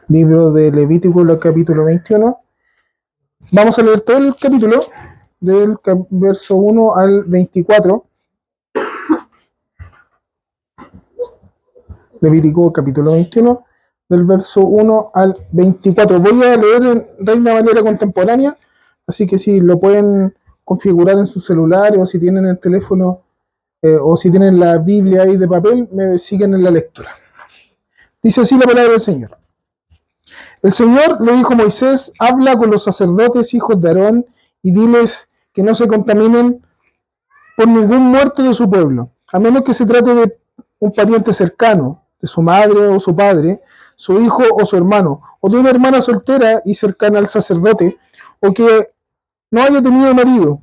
Libro de Levítico, el capítulo 21. Vamos a leer todo el capítulo, del verso 1 al 24. Levítico, capítulo 21, del verso 1 al 24. Voy a leer en Reina Valera contemporánea, así que si lo pueden configurar en su celular, o si tienen el teléfono, o si tienen la Biblia ahí de papel, me siguen en la lectura. Dice así la palabra del Señor. El Señor le dijo a Moisés: habla con los sacerdotes, hijos de Aarón, y diles que no se contaminen por ningún muerto de su pueblo, a menos que se trate de un pariente cercano, de su madre o su padre, su hijo o su hermano, o de una hermana soltera y cercana al sacerdote, o que no haya tenido marido.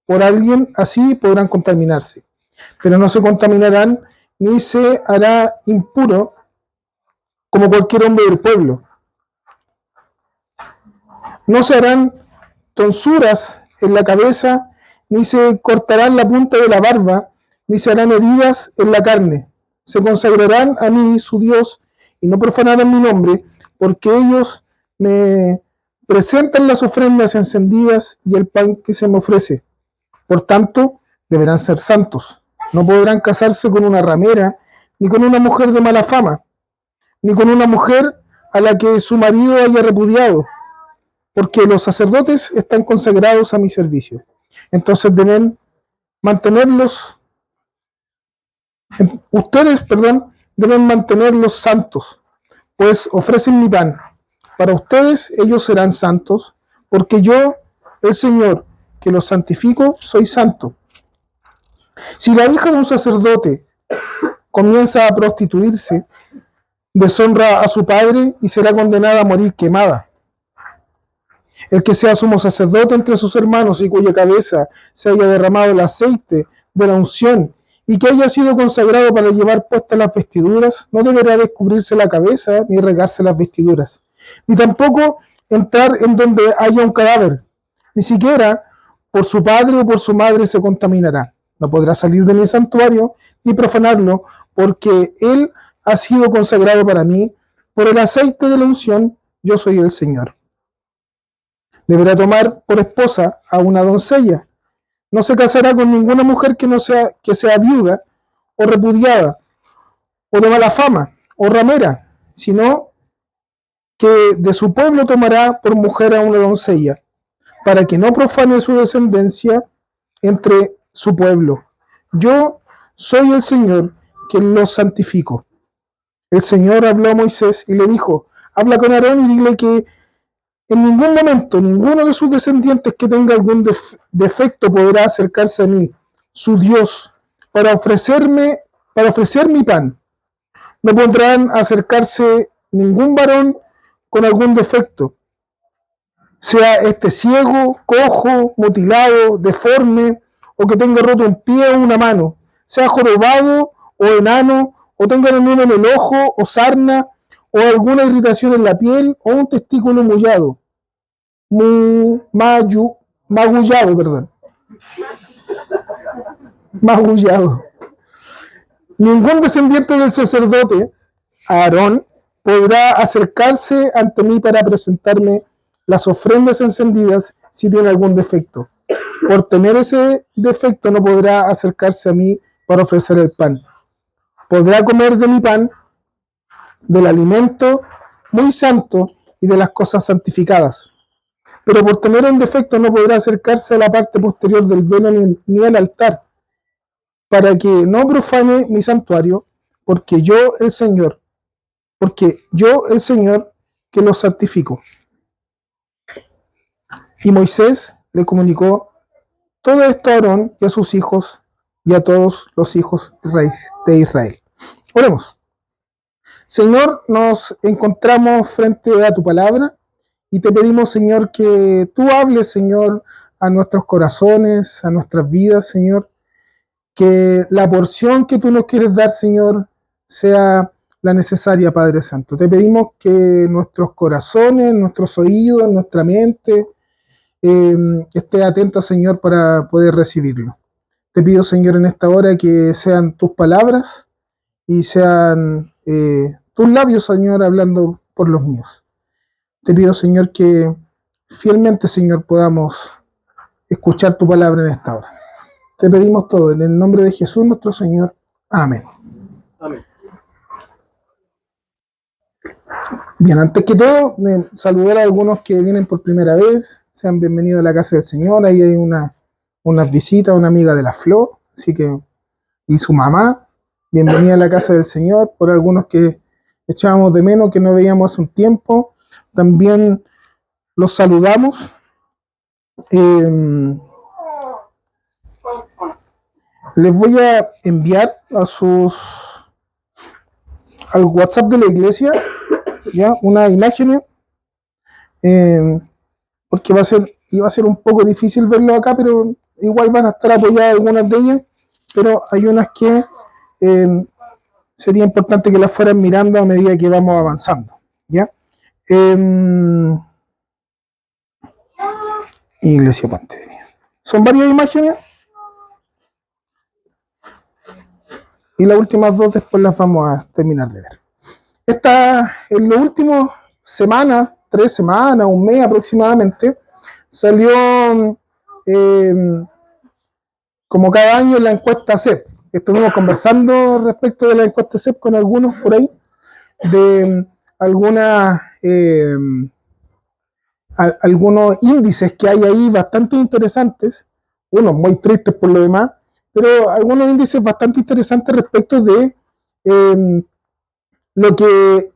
Por alguien así podrán contaminarse, pero no se contaminarán ni se hará impuro como cualquier hombre del pueblo. No se harán tonsuras en la cabeza, ni se cortarán la punta de la barba, ni se harán heridas en la carne. Se consagrarán a mí, su Dios, y no profanarán mi nombre, porque ellos me presentan las ofrendas encendidas y el pan que se me ofrece. Por tanto, deberán ser santos. No podrán casarse con una ramera, ni con una mujer de mala fama, ni con una mujer a la que su marido haya repudiado, porque los sacerdotes están consagrados a mi servicio. Entonces deben mantenerlos, deben mantenerlos santos, pues ofrecen mi pan. Para ustedes ellos serán santos, porque yo, el Señor, que los santifico, soy santo. Si la hija de un sacerdote comienza a prostituirse, deshonra a su padre y será condenada a morir quemada. El que sea sumo sacerdote entre sus hermanos y cuya cabeza se haya derramado el aceite de la unción y que haya sido consagrado para llevar puestas las vestiduras, no deberá descubrirse la cabeza ni regarse las vestiduras, ni tampoco entrar en donde haya un cadáver, ni siquiera por su padre o por su madre se contaminará. No podrá salir de mi santuario ni profanarlo, porque él ha sido consagrado para mí. Por el aceite de la unción, yo soy el Señor. Deberá tomar por esposa a una doncella. No se casará con ninguna mujer que sea viuda o repudiada, o de mala fama, o ramera, sino que de su pueblo tomará por mujer a una doncella, para que no profane su descendencia entre su pueblo. Yo soy el Señor, quien los santifico. El Señor habló a Moisés y le dijo: habla con Aarón y dile que en ningún momento ninguno de sus descendientes que tenga algún defecto podrá acercarse a mí, su Dios, para ofrecer mi pan. No podrán acercarse ningún varón con algún defecto, sea este ciego, cojo, mutilado, deforme, o que tenga roto un pie o una mano, sea jorobado o enano, o tenga veneno en el ojo, o sarna, o alguna irritación en la piel, o un testículo magullado. Ningún descendiente del sacerdote Aarón podrá acercarse ante mí para presentarme las ofrendas encendidas si tiene algún defecto. Por tener ese defecto no podrá acercarse a mí para ofrecer el pan. Podrá comer de mi pan, del alimento muy santo y de las cosas santificadas. Pero por tener un defecto no podrá acercarse a la parte posterior del velo ni al altar, para que no profane mi santuario, porque yo el Señor, que los santifico. Y Moisés le comunicó todo esto a Aarón y a sus hijos y a todos los hijos de Israel. Oremos. Señor, nos encontramos frente a tu palabra y te pedimos, Señor, que tú hables, Señor, a nuestros corazones, a nuestras vidas, Señor. Que la porción que tú nos quieres dar, Señor, sea la necesaria, Padre Santo. Te pedimos que nuestros corazones, nuestros oídos, nuestra mente esté atenta, Señor, para poder recibirlo. Te pido, Señor, en esta hora que sean tus palabras y sean tus labios, Señor, hablando por los míos. Te pido, Señor, que fielmente, Señor, podamos escuchar tu palabra en esta hora. Te pedimos todo en el nombre de Jesús nuestro Señor. Amén. Amén. Bien, antes que todo, saludar a algunos que vienen por primera vez. Sean bienvenidos a la casa del Señor. Ahí hay una visita, una amiga de la Flor, así que, y su mamá. Bienvenida a la casa del Señor. Por algunos que echábamos de menos, que no veíamos hace un tiempo, también los saludamos. Les voy a enviar al WhatsApp de la iglesia, ya, unas imágenes, porque iba a ser un poco difícil verlo acá, pero igual van a estar apoyadas algunas de ellas, pero hay unas que sería importante que las fueran mirando a medida que vamos avanzando, ¿ya? Iglesia Puente de Vida. Son varias imágenes y las últimas dos después las vamos a terminar de ver. En las últimas semanas, 3 semanas, un mes aproximadamente, salió como cada año la encuesta CEP. Estuvimos conversando respecto de la encuesta CEP con algunos por ahí, de algunos índices que hay ahí bastante interesantes, unos muy tristes por lo demás, pero algunos índices bastante interesantes respecto de lo que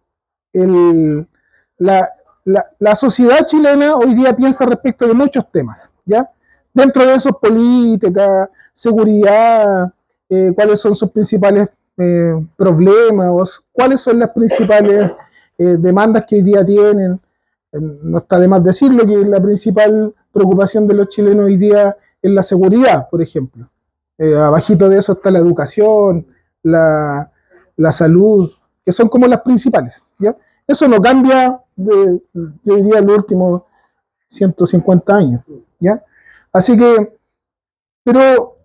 la sociedad chilena hoy día piensa respecto de muchos temas, ¿ya? Dentro de eso, política, seguridad, cuáles son sus principales problemas, cuáles son las principales demandas que hoy día tienen. No está de más decirlo que la principal preocupación de los chilenos hoy día es la seguridad, por ejemplo. Abajito de eso está la educación, la salud, que son como las principales, ¿ya? Eso no cambia yo diría, los últimos 150 años, ¿ya? Así que, pero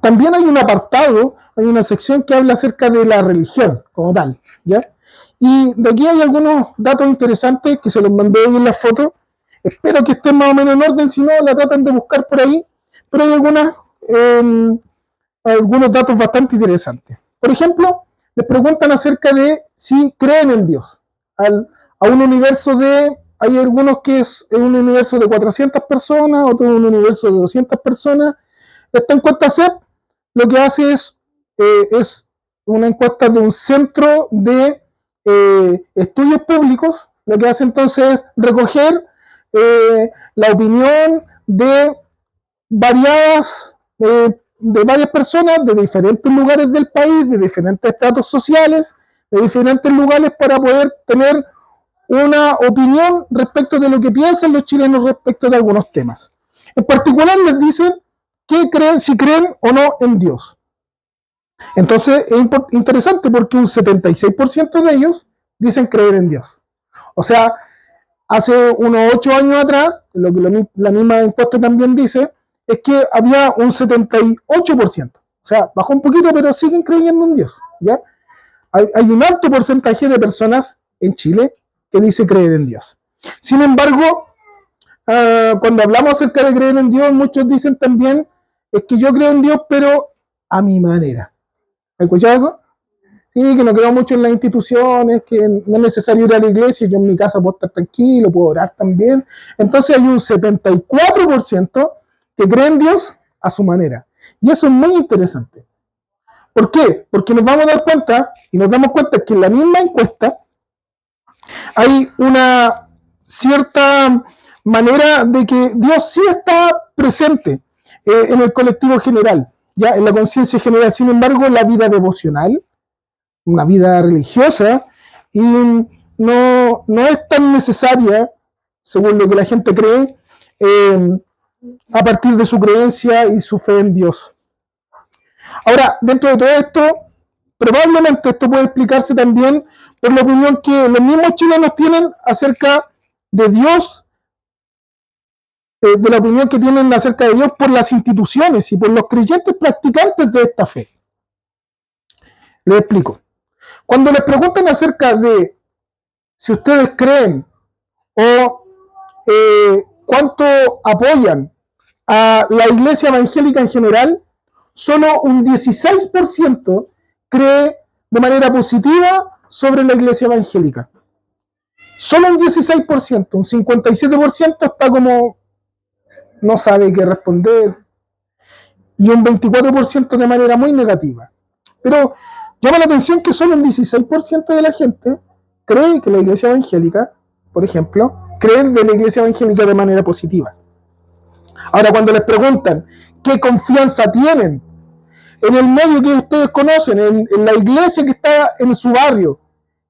también hay un apartado, hay una sección que habla acerca de la religión como tal, ¿ya? Y de aquí hay algunos datos interesantes que se los mandé ahí en la foto. Espero que estén más o menos en orden, si no la tratan de buscar por ahí, pero hay algunos datos bastante interesantes. Por ejemplo, les preguntan acerca de si creen en Dios. A un universo hay algunos que es un universo de 400 personas, otro un universo de 200 personas. Esta encuesta CEP lo que hace es una encuesta de un centro de estudios públicos. Lo que hace entonces es recoger la opinión de varias personas de diferentes lugares del país, de diferentes estratos sociales, de diferentes lugares para poder tener una opinión respecto de lo que piensan los chilenos respecto de algunos temas. En particular les dicen si creen o no en Dios. Entonces es interesante porque un 76% de ellos dicen creer en Dios. O sea, hace unos 8 años atrás, lo que la misma encuesta también dice, es que había un 78%. O sea, bajó un poquito, pero siguen creyendo en Dios, ¿ya? Hay un alto porcentaje de personas en Chile que dice creer en Dios. Sin embargo, cuando hablamos acerca de creer en Dios, muchos dicen también, es que yo creo en Dios, pero a mi manera. ¿Has escuchado eso? Sí, que no creo mucho en las instituciones, que no es necesario ir a la iglesia, yo en mi casa puedo estar tranquilo, puedo orar también. Entonces hay un 74% que cree en Dios a su manera. Y eso es muy interesante. ¿Por qué? Porque nos vamos a dar cuenta, y nos damos cuenta que en la misma encuesta hay una cierta manera de que Dios sí está presente en el colectivo general, ya en la conciencia general. Sin embargo, la vida devocional, una vida religiosa, y no es tan necesaria, según lo que la gente cree, a partir de su creencia y su fe en Dios. Ahora, dentro de todo esto, probablemente esto puede explicarse también por la opinión que los mismos chilenos tienen acerca de Dios, de la opinión que tienen acerca de Dios por las instituciones y por los creyentes practicantes de esta fe. Les explico. Cuando les preguntan acerca de si ustedes creen o cuánto apoyan a la iglesia evangélica en general, solo un 16% cree de manera positiva sobre la iglesia evangélica. Solo un 16%, un 57% está como no sabe qué responder y un 24% de manera muy negativa. Pero llama la atención que solo un 16% de la gente cree que la iglesia evangélica, por ejemplo, creen de la iglesia evangélica de manera positiva. Ahora, cuando les preguntan qué confianza tienen en el medio que ustedes conocen, en la iglesia que está en su barrio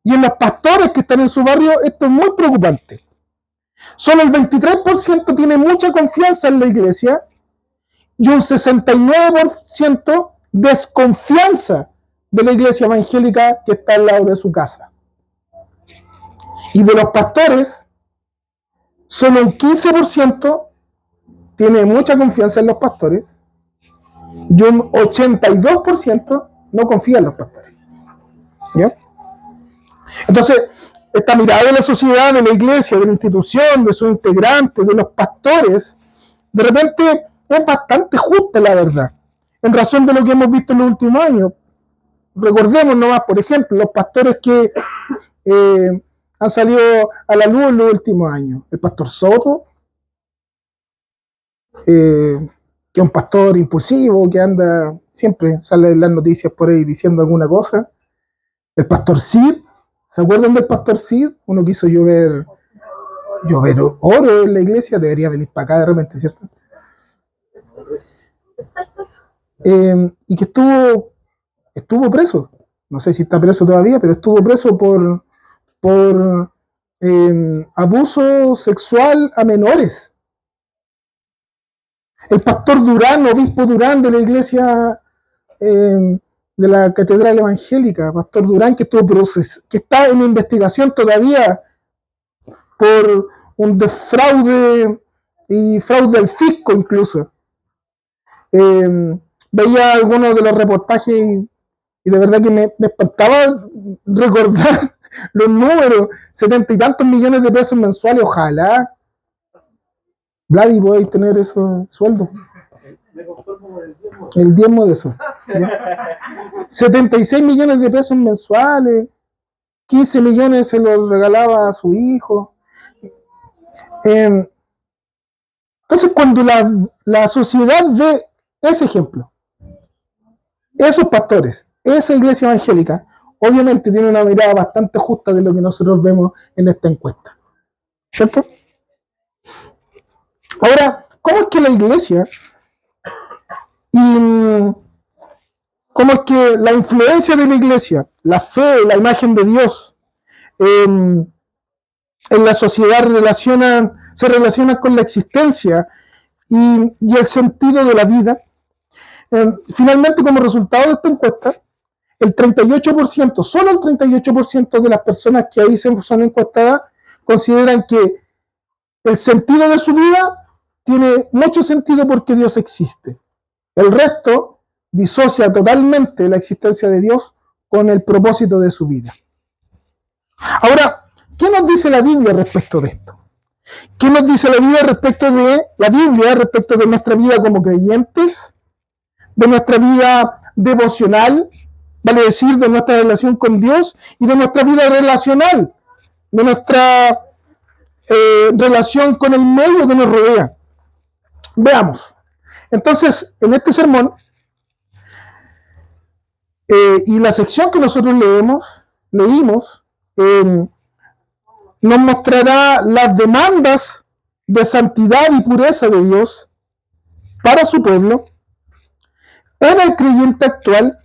y en los pastores que están en su barrio, esto es muy preocupante. Solo el 23% tiene mucha confianza en la iglesia y un 69% desconfianza de la iglesia evangélica que está al lado de su casa. Y de los pastores, solo un 15% tiene mucha confianza en los pastores y un 82% no confía en los pastores. ¿Ya? Entonces, esta mirada de la sociedad, de la iglesia, de la institución, de sus integrantes, de los pastores, de repente es bastante justa, la verdad, en razón de lo que hemos visto en los últimos años. Recordemos nomás, por ejemplo, los pastores que han salido a la luz en los últimos años. El pastor Soto, que es un pastor impulsivo, que anda, siempre sale en las noticias por ahí diciendo alguna cosa. El pastor Cid, ¿se acuerdan del pastor Cid? Uno quiso llover oro en la iglesia, debería venir para acá de repente, ¿cierto? Y que estuvo preso, no sé si está preso todavía, pero estuvo preso por abuso sexual a menores. El pastor Durán, obispo Durán de la iglesia de la Catedral Evangélica, pastor Durán, que está en investigación todavía por un defraude y fraude al fisco incluso. Veía algunos de los reportajes y de verdad que me espantaba recordar los números, 70 y tantos millones de pesos mensuales, ojalá Vladi podéis tener esos sueldos. El diezmo de eso. ¿Ya? 76 millones de pesos mensuales, 15 millones se los regalaba a su hijo. Entonces, cuando la sociedad ve ese ejemplo, esos pastores, esa iglesia evangélica, obviamente tiene una mirada bastante justa de lo que nosotros vemos en esta encuesta. ¿Cierto? Ahora, ¿cómo es que la iglesia y cómo es que la influencia de la iglesia, la fe, la imagen de Dios en la sociedad se relacionan con la existencia y el sentido de la vida? Finalmente, como resultado de esta encuesta, el 38%, solo el 38% de las personas que ahí son encuestadas consideran que el sentido de su vida tiene mucho sentido porque Dios existe. El resto disocia totalmente la existencia de Dios con el propósito de su vida. Ahora, ¿qué nos dice la Biblia respecto de esto? ¿Qué nos dice la Biblia respecto de nuestra vida como creyentes, de nuestra vida devocional, vale decir, de nuestra relación con Dios y de nuestra vida relacional, de nuestra relación con el medio que nos rodea? Veamos. Entonces, en este sermón y la sección que nosotros leímos, nos mostrará las demandas de santidad y pureza de Dios para su pueblo, en el creyente actual,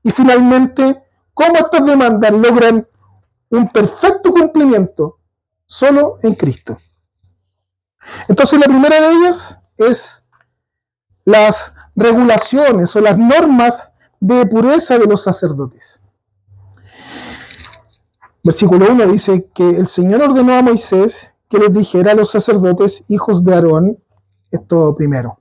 y finalmente, cómo estas demandas logran un perfecto cumplimiento solo en Cristo. Entonces, la primera de ellas es las regulaciones o las normas de pureza de los sacerdotes. Versículo 1 dice que el Señor ordenó a Moisés que les dijera a los sacerdotes, hijos de Aarón, esto primero.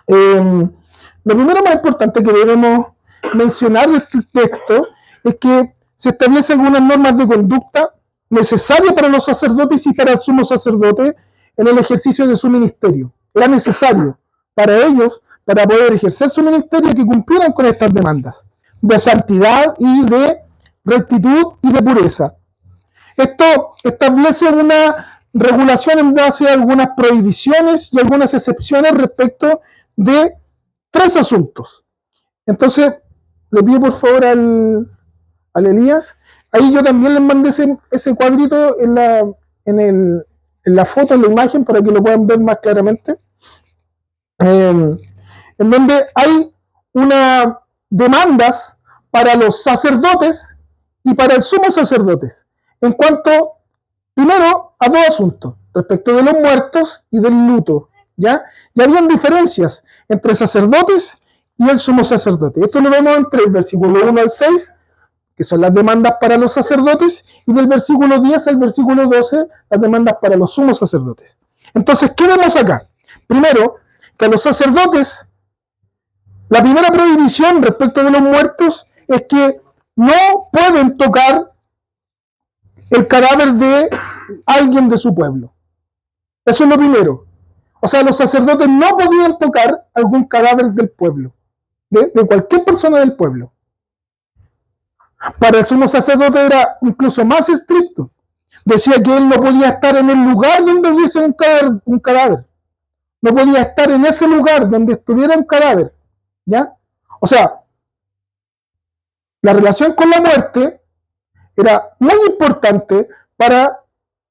Lo primero más importante que debemos mencionar de este texto es que se establecen algunas normas de conducta necesarias para los sacerdotes y para el sumo sacerdote en el ejercicio de su ministerio. Era necesario para ellos, para poder ejercer su ministerio, que cumplieran con estas demandas de santidad y de rectitud y de pureza. Esto establece una regulación en base a algunas prohibiciones y algunas excepciones respecto de 3 asuntos. Entonces, le pido por favor al Elías. Ahí yo también les mandé ese cuadrito en la foto, en la imagen, para que lo puedan ver más claramente. En donde hay unas demandas para los sacerdotes y para el sumo sacerdote. En cuanto, primero, a 2 asuntos, respecto de los muertos y del luto. ¿Ya? Y habían diferencias entre sacerdotes y el sumo sacerdote. Esto lo vemos entre el versículo 1 al 6, que son las demandas para los sacerdotes, y del versículo 10 al versículo 12, las demandas para los sumos sacerdotes. Entonces, ¿qué vemos acá? Primero, que a los sacerdotes, la primera prohibición respecto de los muertos es que no pueden tocar el cadáver de alguien de su pueblo. Eso es lo primero. O sea, los sacerdotes no podían tocar algún cadáver del pueblo, de cualquier persona del pueblo. Para el sumo sacerdote era incluso más estricto. Decía que él no podía estar en el lugar donde hubiese un cadáver. No podía estar en ese lugar donde estuviera un cadáver. ¿Ya? O sea, la relación con la muerte era muy importante para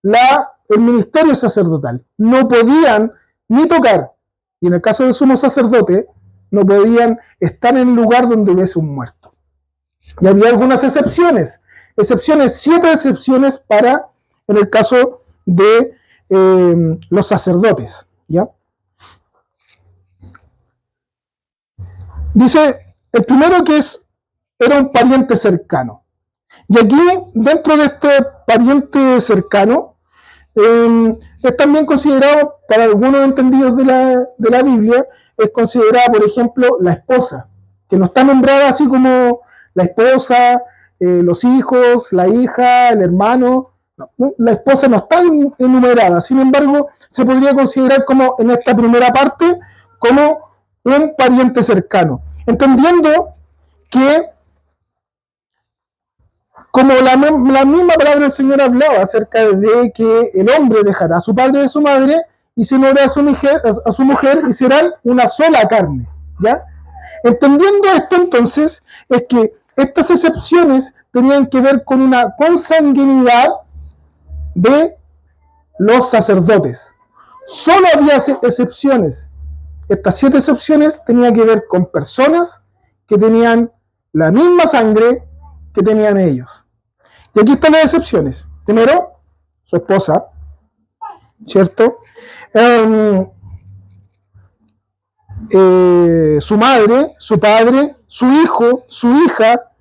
el ministerio sacerdotal. No podían ni tocar, y en el caso del sumo sacerdote, no podían estar en el lugar donde hubiese un muerto. Y había algunas excepciones, 7 excepciones en el caso de los sacerdotes. ¿Ya? Dice, el primero que era un pariente cercano. Y aquí, dentro de este pariente cercano, es también considerado, para algunos entendidos de la Biblia, es considerada, por ejemplo, la esposa, que no está nombrada así como la esposa, los hijos, la hija, el hermano. No, la esposa no está enumerada, sin embargo, se podría considerar como, en esta primera parte, como un pariente cercano, entendiendo que, como la misma palabra del Señor hablaba acerca de que el hombre dejará a su padre y a su madre y se unirá a su mujer y serán una sola carne. ¿Ya? Entendiendo esto, entonces, es que estas excepciones tenían que ver con una consanguinidad de los sacerdotes. Solo había excepciones. Estas 7 excepciones tenían que ver con personas que tenían la misma sangre que tenían ellos. Y aquí están las excepciones. Primero, su esposa, ¿cierto? Su madre, su padre, su hijo, su hija,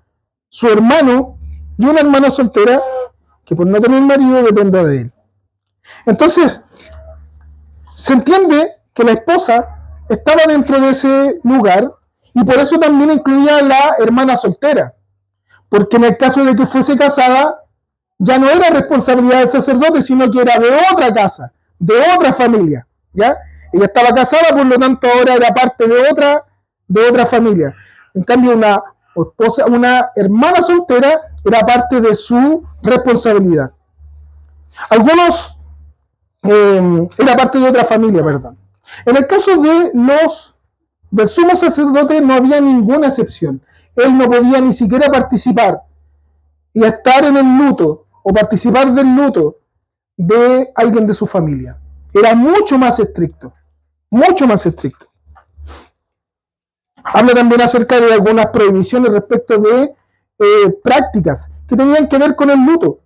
su hermano y una hermana soltera que por no tener marido depende de él. Entonces, se entiende que la esposa estaba dentro de ese lugar y por eso también incluía a la hermana soltera. Porque en el caso de que fuese casada, ya no era responsabilidad del sacerdote, sino que era de otra casa, de otra familia. ¿Ya? Ella estaba casada, por lo tanto ahora era parte de otra familia. En cambio, una hermana soltera era parte de su responsabilidad. Algunos era parte de otra familia, perdón. En el caso del sumo sacerdote no había ninguna excepción. Él no podía ni siquiera participar y estar en el luto o participar del luto de alguien de su familia. Era mucho más estricto, mucho más estricto. Habla también acerca de algunas prohibiciones respecto de prácticas que tenían que ver con el luto.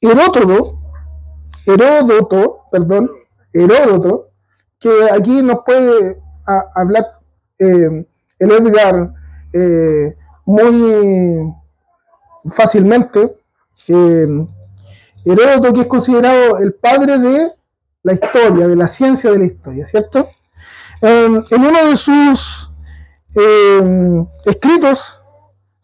Heródoto, que aquí nos puede hablar el Edgar muy fácilmente. Heródoto, que es considerado el padre de la historia, de la ciencia de la historia, ¿cierto? En uno de sus escritos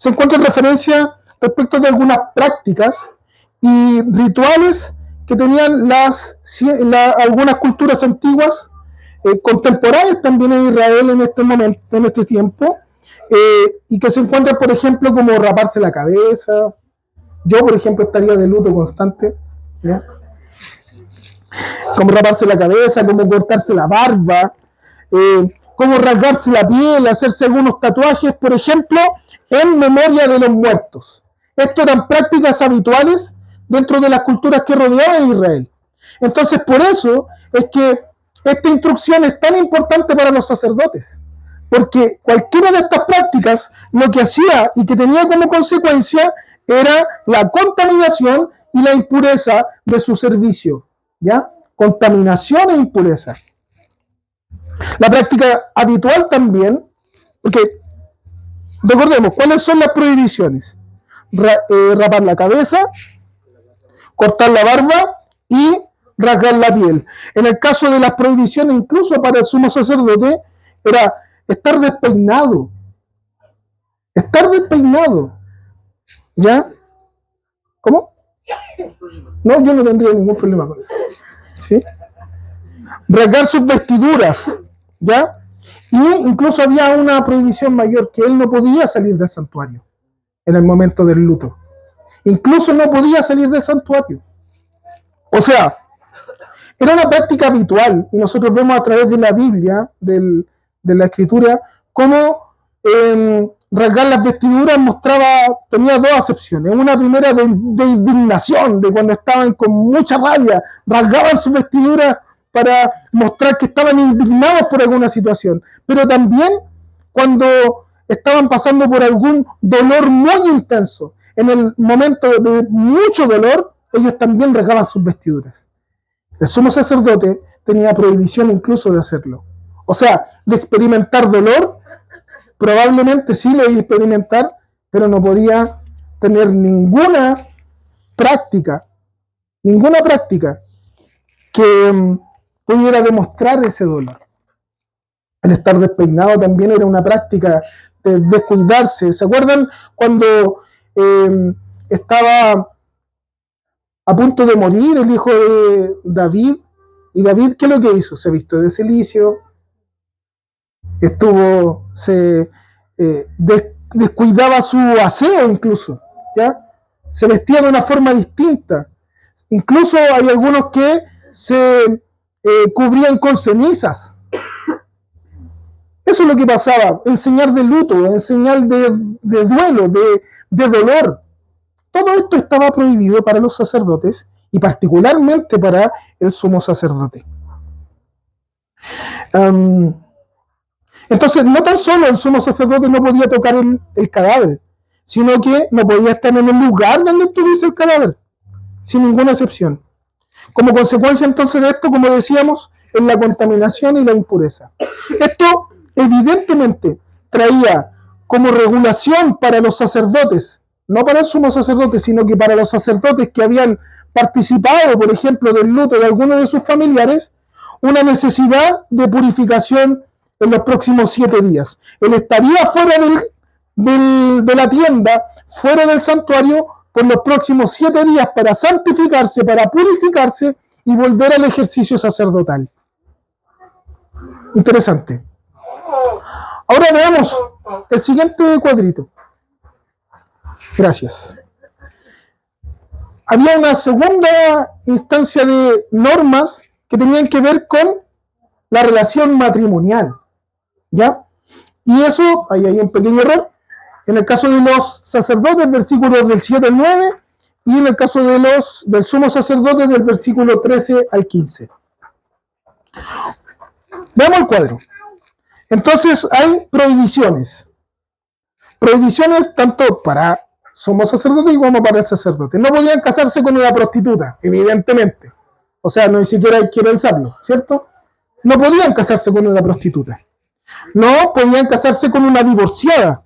se encuentra referencia respecto de algunas prácticas y rituales que tenían algunas culturas antiguas, contemporáneas también en Israel en este momento, en este tiempo, y que se encuentran, por ejemplo, como raparse la cabeza. Yo, por ejemplo, estaría de luto constante, ¿ya? Como raparse la cabeza, como cortarse la barba, como rasgarse la piel, hacerse algunos tatuajes, por ejemplo, en memoria de los muertos. Esto eran prácticas habituales dentro de las culturas que rodeaban a Israel. Entonces, por eso es que esta instrucción es tan importante para los sacerdotes, porque cualquiera de estas prácticas lo que hacía y que tenía como consecuencia era la contaminación y la impureza de su servicio, ¿ya? Contaminación e impureza. La práctica habitual también, porque recordemos, ¿cuáles son las prohibiciones? Rapar la cabeza, cortar la barba y rasgar la piel. En el caso de las prohibiciones, incluso para el sumo sacerdote, era estar despeinado. Estar despeinado. ¿Ya? ¿Cómo? No, yo no tendría ningún problema con eso. ¿Sí? Rasgar sus vestiduras. ¿Ya? Y incluso había una prohibición mayor, que él no podía salir del santuario en el momento del luto. Incluso no podía salir del santuario. O sea, era una práctica habitual, y nosotros vemos a través de la Biblia, de la Escritura, cómo rasgar las vestiduras tenía dos acepciones. Una primera de indignación, de cuando estaban con mucha rabia, rasgaban sus vestiduras para mostrar que estaban indignados por alguna situación. Pero también cuando estaban pasando por algún dolor muy intenso, en el momento de mucho dolor, ellos también rasgaban sus vestiduras. El sumo sacerdote tenía prohibición incluso de hacerlo. O sea, de experimentar dolor, probablemente sí lo iba a experimentar, pero no podía tener ninguna práctica que pudiera demostrar ese dolor. El estar despeinado también era una práctica de descuidarse. ¿Se acuerdan cuando estaba a punto de morir el hijo de David? Y David, ¿qué es lo que hizo? Se vistió de cilicio, descuidaba su aseo incluso, ¿ya? Se vestía de una forma distinta. Incluso hay algunos que se cubrían con cenizas. Eso es lo que pasaba, en señal de luto, en señal de duelo, de dolor. Todo esto estaba prohibido para los sacerdotes y particularmente para el sumo sacerdote. Entonces, no tan solo el sumo sacerdote no podía tocar el cadáver, sino que no podía estar en el lugar donde estuviese el cadáver, sin ninguna excepción. Como consecuencia entonces de esto, como decíamos, es la contaminación y la impureza. Esto evidentemente traía como regulación para los sacerdotes, no para el sumo sacerdote, sino que para los sacerdotes que habían participado, por ejemplo, del luto de alguno de sus familiares, una necesidad de purificación en los próximos 7 días. Él estaría fuera de la tienda, fuera del santuario, por los próximos 7 días para santificarse, para purificarse y volver al ejercicio sacerdotal. Interesante. Ahora veamos el siguiente cuadrito. Gracias. Había una segunda instancia de normas que tenían que ver con la relación matrimonial, ¿ya? Y eso, ahí hay un pequeño error, en el caso de los sacerdotes, versículos del 7 al 9, y en el caso del sumo sacerdote, del versículo 13 al 15. Veamos el cuadro. Entonces hay prohibiciones. Prohibiciones tanto para sumo sacerdote como para el sacerdote. No podían casarse con una prostituta, evidentemente. O sea, no ni siquiera hay que pensarlo, ¿cierto? No podían casarse con una prostituta. No podían casarse con una divorciada.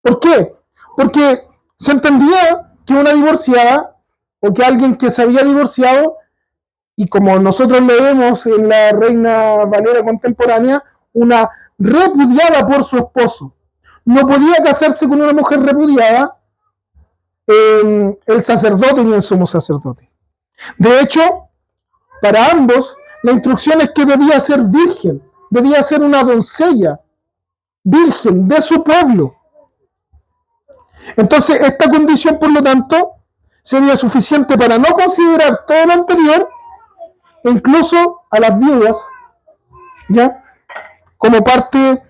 ¿Por qué? Porque se entendía que una divorciada o que alguien que se había divorciado, y como nosotros leemos en la Reina Valera contemporánea, una repudiada por su esposo. no podía casarse con una mujer repudiada, el sacerdote ni el sumo sacerdote. De hecho, para ambos, la instrucción es que debía ser virgen, debía ser una doncella virgen de su pueblo. Entonces, esta condición, por lo tanto, sería suficiente para no considerar todo lo anterior, incluso a las viudas, ¿ya? Como parte,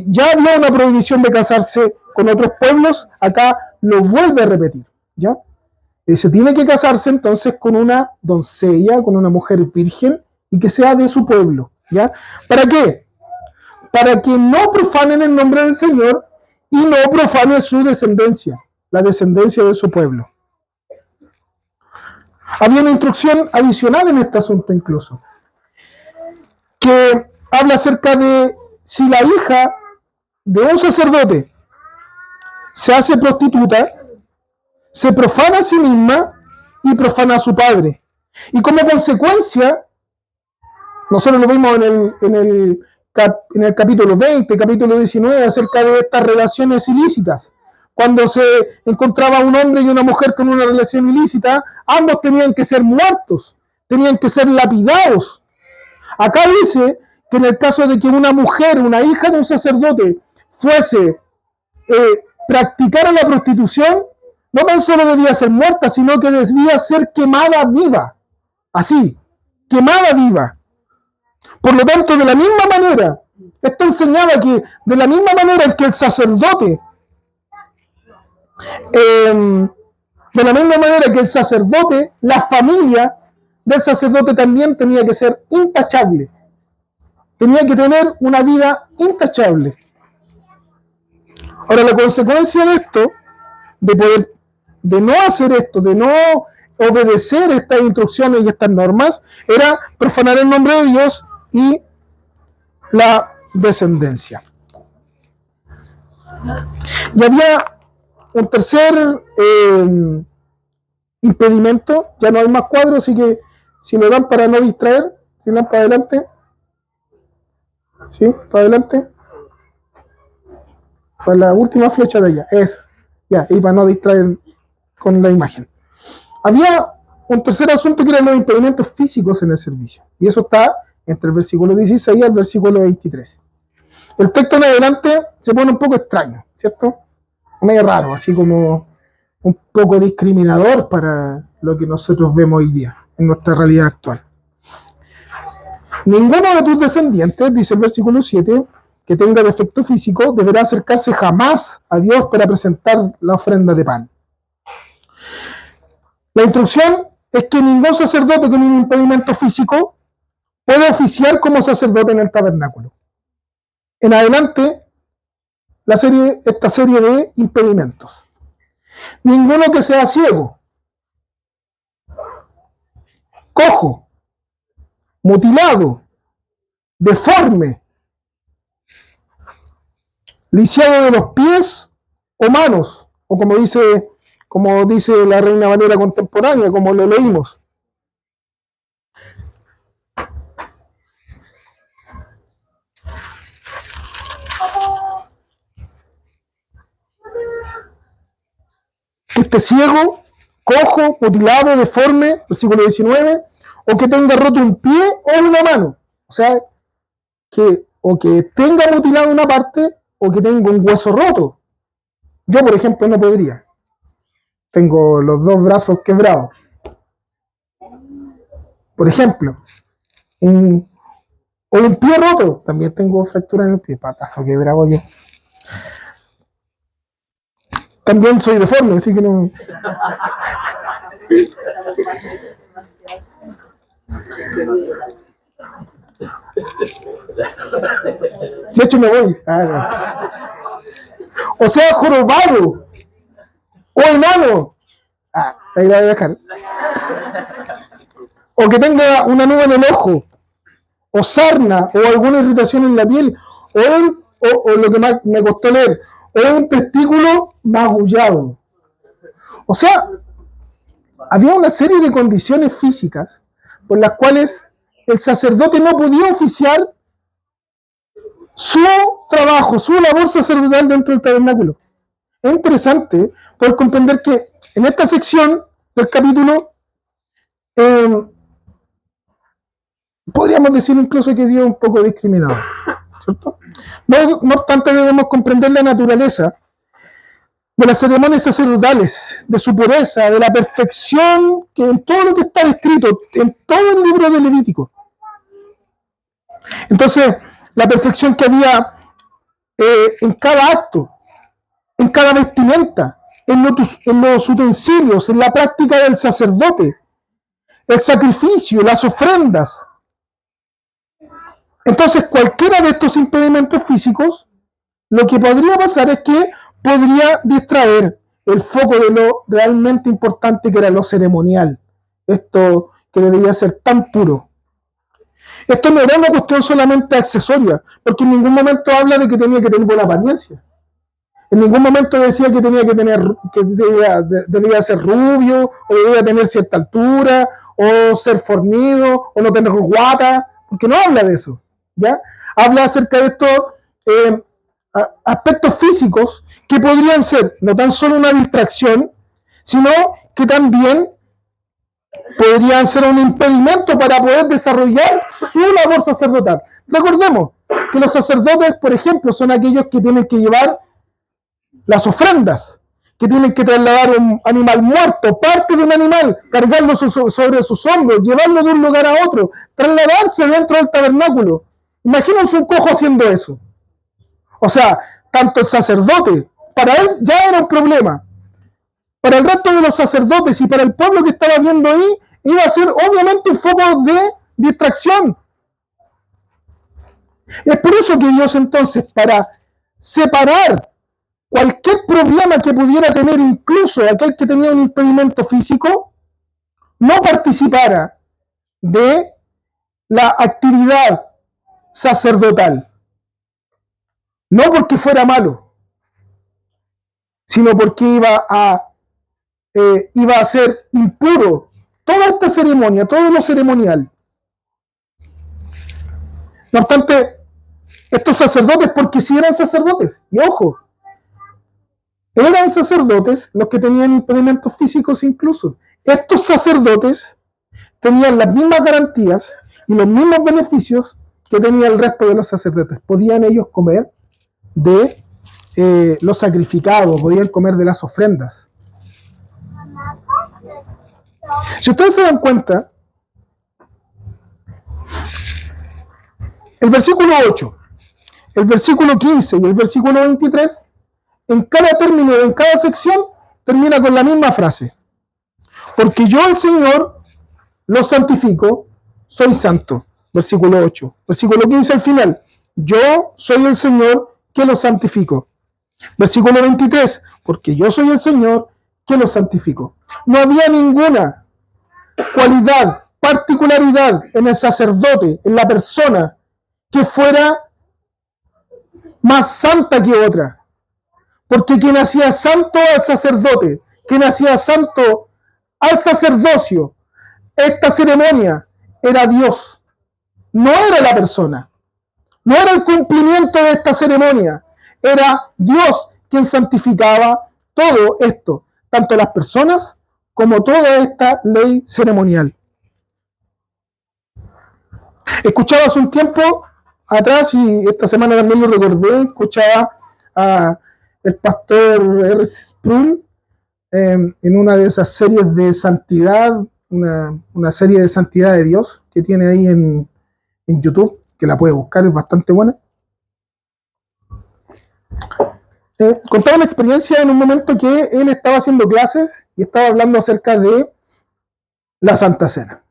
ya había una prohibición de casarse con otros pueblos, acá lo vuelve a repetir, ¿ya? Se tiene que casarse entonces con una doncella, con una mujer virgen, y que sea de su pueblo, ¿ya? ¿Para qué? Para que no profanen el nombre del Señor y no profanen su descendencia, la descendencia de su pueblo. Había una instrucción adicional en este asunto incluso, que habla acerca de si la hija de un sacerdote se hace prostituta, se profana a sí misma y profana a su padre. Y como consecuencia, nosotros lo vimos en el capítulo 20, capítulo 19, acerca de estas relaciones ilícitas. Cuando se encontraba un hombre y una mujer con una relación ilícita, ambos tenían que ser muertos, tenían que ser lapidados. Acá dice que en el caso de que una mujer, una hija de un sacerdote, practicara la prostitución, no tan solo debía ser muerta, sino que debía ser quemada viva. Así, quemada viva. Por lo tanto, de la misma manera, esto enseñaba que de la misma manera en que el sacerdote, la familia del sacerdote también tenía que ser intachable. Tenía que tener una vida intachable. Ahora, la consecuencia de esto, de no hacer esto, de no obedecer estas instrucciones y estas normas, era profanar el nombre de Dios y la descendencia. Y había un tercer impedimento, ya no hay más cuadros, así que si me dan para no distraer, si me dan para adelante, ¿sí? Para adelante, para la última flecha de allá, ya, y para no distraer con la imagen. Había un tercer asunto que eran los impedimentos físicos en el servicio, y eso está entre el versículo 16 y el versículo 23. El texto en adelante se pone un poco extraño, ¿cierto? Medio raro, así como un poco discriminador para lo que nosotros vemos hoy día, en nuestra realidad actual. Ninguno de tus descendientes, dice el versículo 7, que tenga defecto físico, deberá acercarse jamás a Dios para presentar la ofrenda de pan. La instrucción es que ningún sacerdote con un impedimento físico puede oficiar como sacerdote en el tabernáculo. En adelante, esta serie de impedimentos. Ninguno que sea ciego, cojo, mutilado, deforme, lisiado de los pies o manos, o como dice la Reina Valera contemporánea, como lo leímos. Que esté ciego, cojo, mutilado, deforme, versículo 19, o que tenga roto un pie o una mano. O sea, que tenga mutilado una parte o que tenga un hueso roto. Yo, por ejemplo, no podría. Tengo los dos brazos quebrados. Por ejemplo, o un pie roto. También tengo fractura en el pie. Patazo quebrado yo. También soy deforme, así que no. De hecho, me voy. No. O sea, jorobado. O enano. Ahí la voy a dejar. O que tenga una nube en el ojo. O sarna. O alguna irritación en la piel. O lo que más me costó leer. O un testículo magullado. O sea, había una serie de condiciones físicas por las cuales el sacerdote no podía oficiar su trabajo, su labor sacerdotal dentro del tabernáculo. Es interesante poder comprender que en esta sección del capítulo podríamos decir incluso que Dios es un poco discriminado, ¿cierto? No obstante, debemos comprender la naturaleza de las ceremonias sacerdotales, de su pureza, de la perfección que en todo lo que está descrito, en todo el libro de Levítico. Entonces, la perfección que había en cada acto, en cada vestimenta, en los utensilios, en la práctica del sacerdote, el sacrificio, las ofrendas. Entonces, cualquiera de estos impedimentos físicos, lo que podría pasar es que podría distraer el foco de lo realmente importante que era lo ceremonial. Esto que debería ser tan puro. Esto no era una cuestión solamente accesoria, porque en ningún momento habla de que tenía que tener buena apariencia. En ningún momento decía que tenía que tener, que debía ser rubio, o debía tener cierta altura, o ser fornido, o no tener guata, porque no habla de eso, ¿ya? Habla acerca de estos aspectos físicos que podrían ser no tan solo una distracción, sino que también podrían ser un impedimento para poder desarrollar su labor sacerdotal. Recordemos que los sacerdotes, por ejemplo, son aquellos que tienen que llevar las ofrendas, que tienen que trasladar un animal muerto, parte de un animal, cargarlo sobre sus hombros, llevarlo de un lugar a otro, trasladarse dentro del tabernáculo. Imagínense un cojo haciendo eso. O sea, tanto el sacerdote, para él ya era un problema. Para el resto de los sacerdotes y para el pueblo que estaba viendo ahí, iba a ser obviamente un foco de distracción. Es por eso que Dios entonces, para separar cualquier problema que pudiera tener incluso aquel que tenía un impedimento físico, no participara de la actividad sacerdotal. No porque fuera malo, sino porque iba a ser impuro toda esta ceremonia, todo lo ceremonial. No obstante, estos sacerdotes, porque sí eran sacerdotes, y ojo, eran sacerdotes los que tenían impedimentos físicos incluso. Estos sacerdotes tenían las mismas garantías y los mismos beneficios que tenía el resto de los sacerdotes. Podían ellos comer de los sacrificados, podían comer de las ofrendas. Si ustedes se dan cuenta, el versículo 8, el versículo 15 y el versículo 23, en cada término, en cada sección, termina con la misma frase. Porque yo, el Señor, los santifico, soy santo. Versículo 8. Versículo 15 al final. Yo soy el Señor que los santifico. Versículo 23. Porque yo soy el Señor que los santifico. No había ninguna cualidad, particularidad en el sacerdote, en la persona, que fuera más santa que otra. Porque quien hacía santo al sacerdote, quien hacía santo al sacerdocio, esta ceremonia, era Dios, no era la persona, no era el cumplimiento de esta ceremonia, era Dios quien santificaba todo esto, tanto las personas como toda esta ley ceremonial. Escuchaba hace un tiempo atrás, y esta semana también lo recordé, escuchaba a el pastor R. Sproul en una de esas series de santidad, una serie de santidad de Dios que tiene ahí en YouTube, que la puede buscar, es bastante buena. Contaba la experiencia en un momento que él estaba haciendo clases y estaba hablando acerca de la Santa Cena,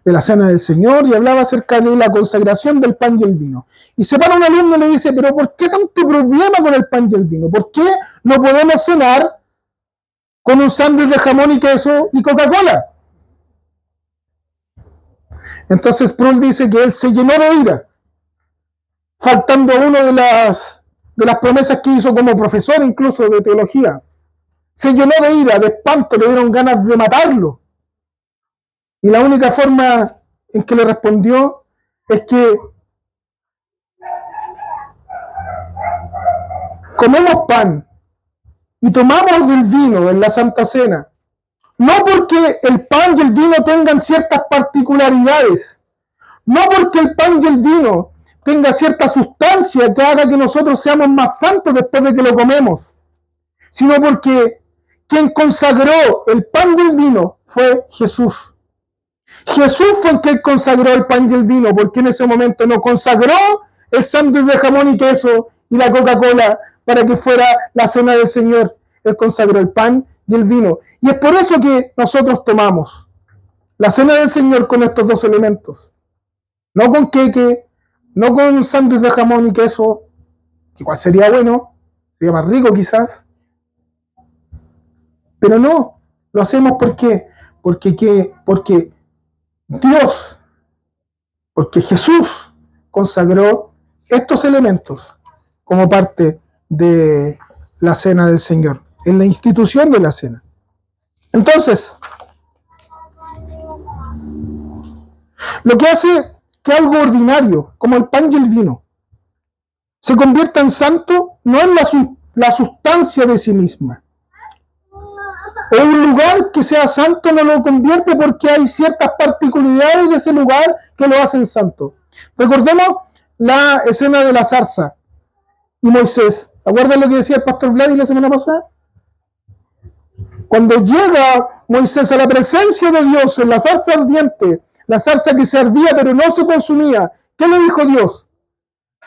de la Cena del Señor, y hablaba acerca de la consagración del pan y el vino. Y se para un alumno y le dice, pero ¿por qué tanto problema con el pan y el vino? ¿Por qué no podemos cenar con un sándwich de jamón y queso y Coca-Cola? Entonces Sproul dice que él se llenó de ira, faltando a una de las promesas que hizo como profesor incluso de teología. Se llenó de ira, de espanto, le dieron ganas de matarlo. Y la única forma en que le respondió es que comemos pan y tomamos del vino en la Santa Cena, no porque el pan y el vino tengan ciertas particularidades, no porque el pan y el vino tenga cierta sustancia que haga que nosotros seamos más santos después de que lo comemos, sino porque quien consagró el pan y el vino fue Jesús. Jesús fue el que consagró el pan y el vino, porque en ese momento no consagró el sándwich de jamón y queso y la Coca-Cola para que fuera la cena del Señor. Él consagró el pan y el vino. Y es por eso que nosotros tomamos la cena del Señor con estos dos elementos. No con queque, no con un sándwich de jamón y queso, que igual sería bueno, sería más rico quizás. Pero no, lo hacemos porque Dios, porque Jesús consagró estos elementos como parte de la cena del Señor, en la institución de la cena. Entonces, lo que hace que algo ordinario, como el pan y el vino, se convierta en santo, no es la sustancia de sí misma. O un lugar que sea santo no lo convierte porque hay ciertas particularidades de ese lugar que lo hacen santo. Recordemos la escena de la zarza y Moisés. ¿Se acuerdan lo que decía el pastor Vlad la semana pasada? Cuando llega Moisés a la presencia de Dios en la zarza ardiente, la zarza que se ardía pero no se consumía, ¿qué le dijo Dios?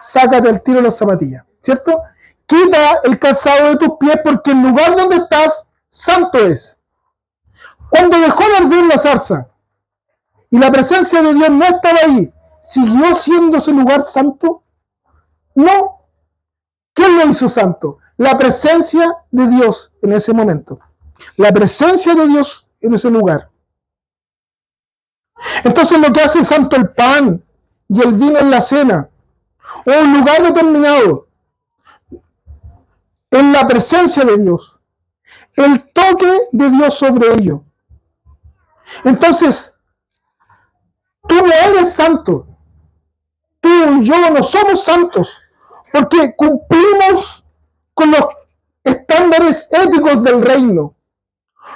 Sácate al tiro las zapatillas, ¿cierto? Quita el calzado de tus pies porque el lugar donde estás santo es. Cuando dejó de arder la zarza y la presencia de Dios no estaba ahí, ¿siguió siendo ese lugar santo? No. ¿Quién lo hizo santo? La presencia de Dios en ese momento. La presencia de Dios en ese lugar. Entonces lo que hace santo el pan y el vino en la cena, o un lugar determinado, en la presencia de Dios, el toque de Dios sobre ello. Entonces, tú no eres santo. Tú y yo no somos santos porque cumplimos con los estándares éticos del reino.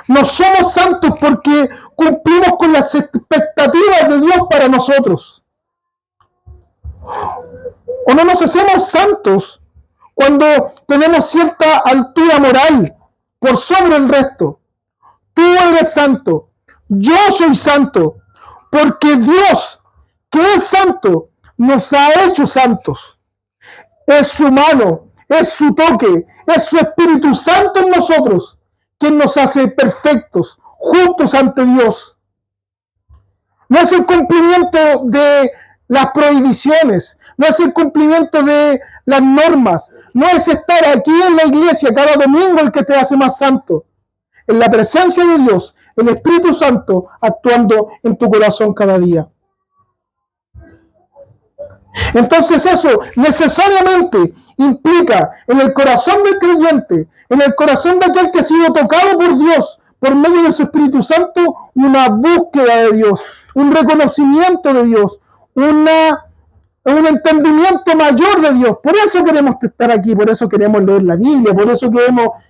No somos santos porque cumplimos con las expectativas de Dios para nosotros. O no nos hacemos santos cuando tenemos cierta altura moral por sobre el resto. Tú eres santo, yo soy santo, porque Dios, que es santo, nos ha hecho santos. Es su mano, es su toque, es su Espíritu Santo en nosotros, quien nos hace perfectos, justos ante Dios. No es el cumplimiento de las prohibiciones, no es el cumplimiento de las normas, no es estar aquí en la iglesia cada domingo el que te hace más santo. En la presencia de Dios, el Espíritu Santo actuando en tu corazón cada día. Entonces eso necesariamente implica en el corazón del creyente, en el corazón de aquel que ha sido tocado por Dios, por medio de su Espíritu Santo, una búsqueda de Dios, un reconocimiento de Dios, un entendimiento mayor de Dios. Por eso queremos estar aquí, por eso queremos leer la Biblia, por eso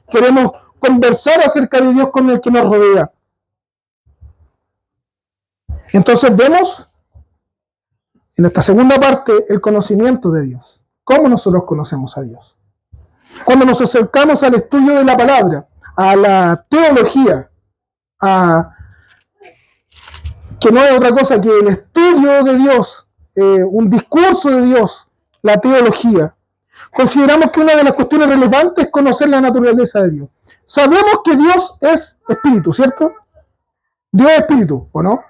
queremos conversar acerca de Dios con el que nos rodea. Entonces vemos en esta segunda parte el conocimiento de Dios. ¿Cómo nosotros conocemos a Dios? Cuando nos acercamos al estudio de la palabra, a la teología, que no es otra cosa que el estudio de Dios, un discurso de Dios, la teología. Consideramos que una de las cuestiones relevantes es conocer la naturaleza de Dios. Sabemos que Dios es espíritu, ¿cierto? Dios es espíritu, ¿o no?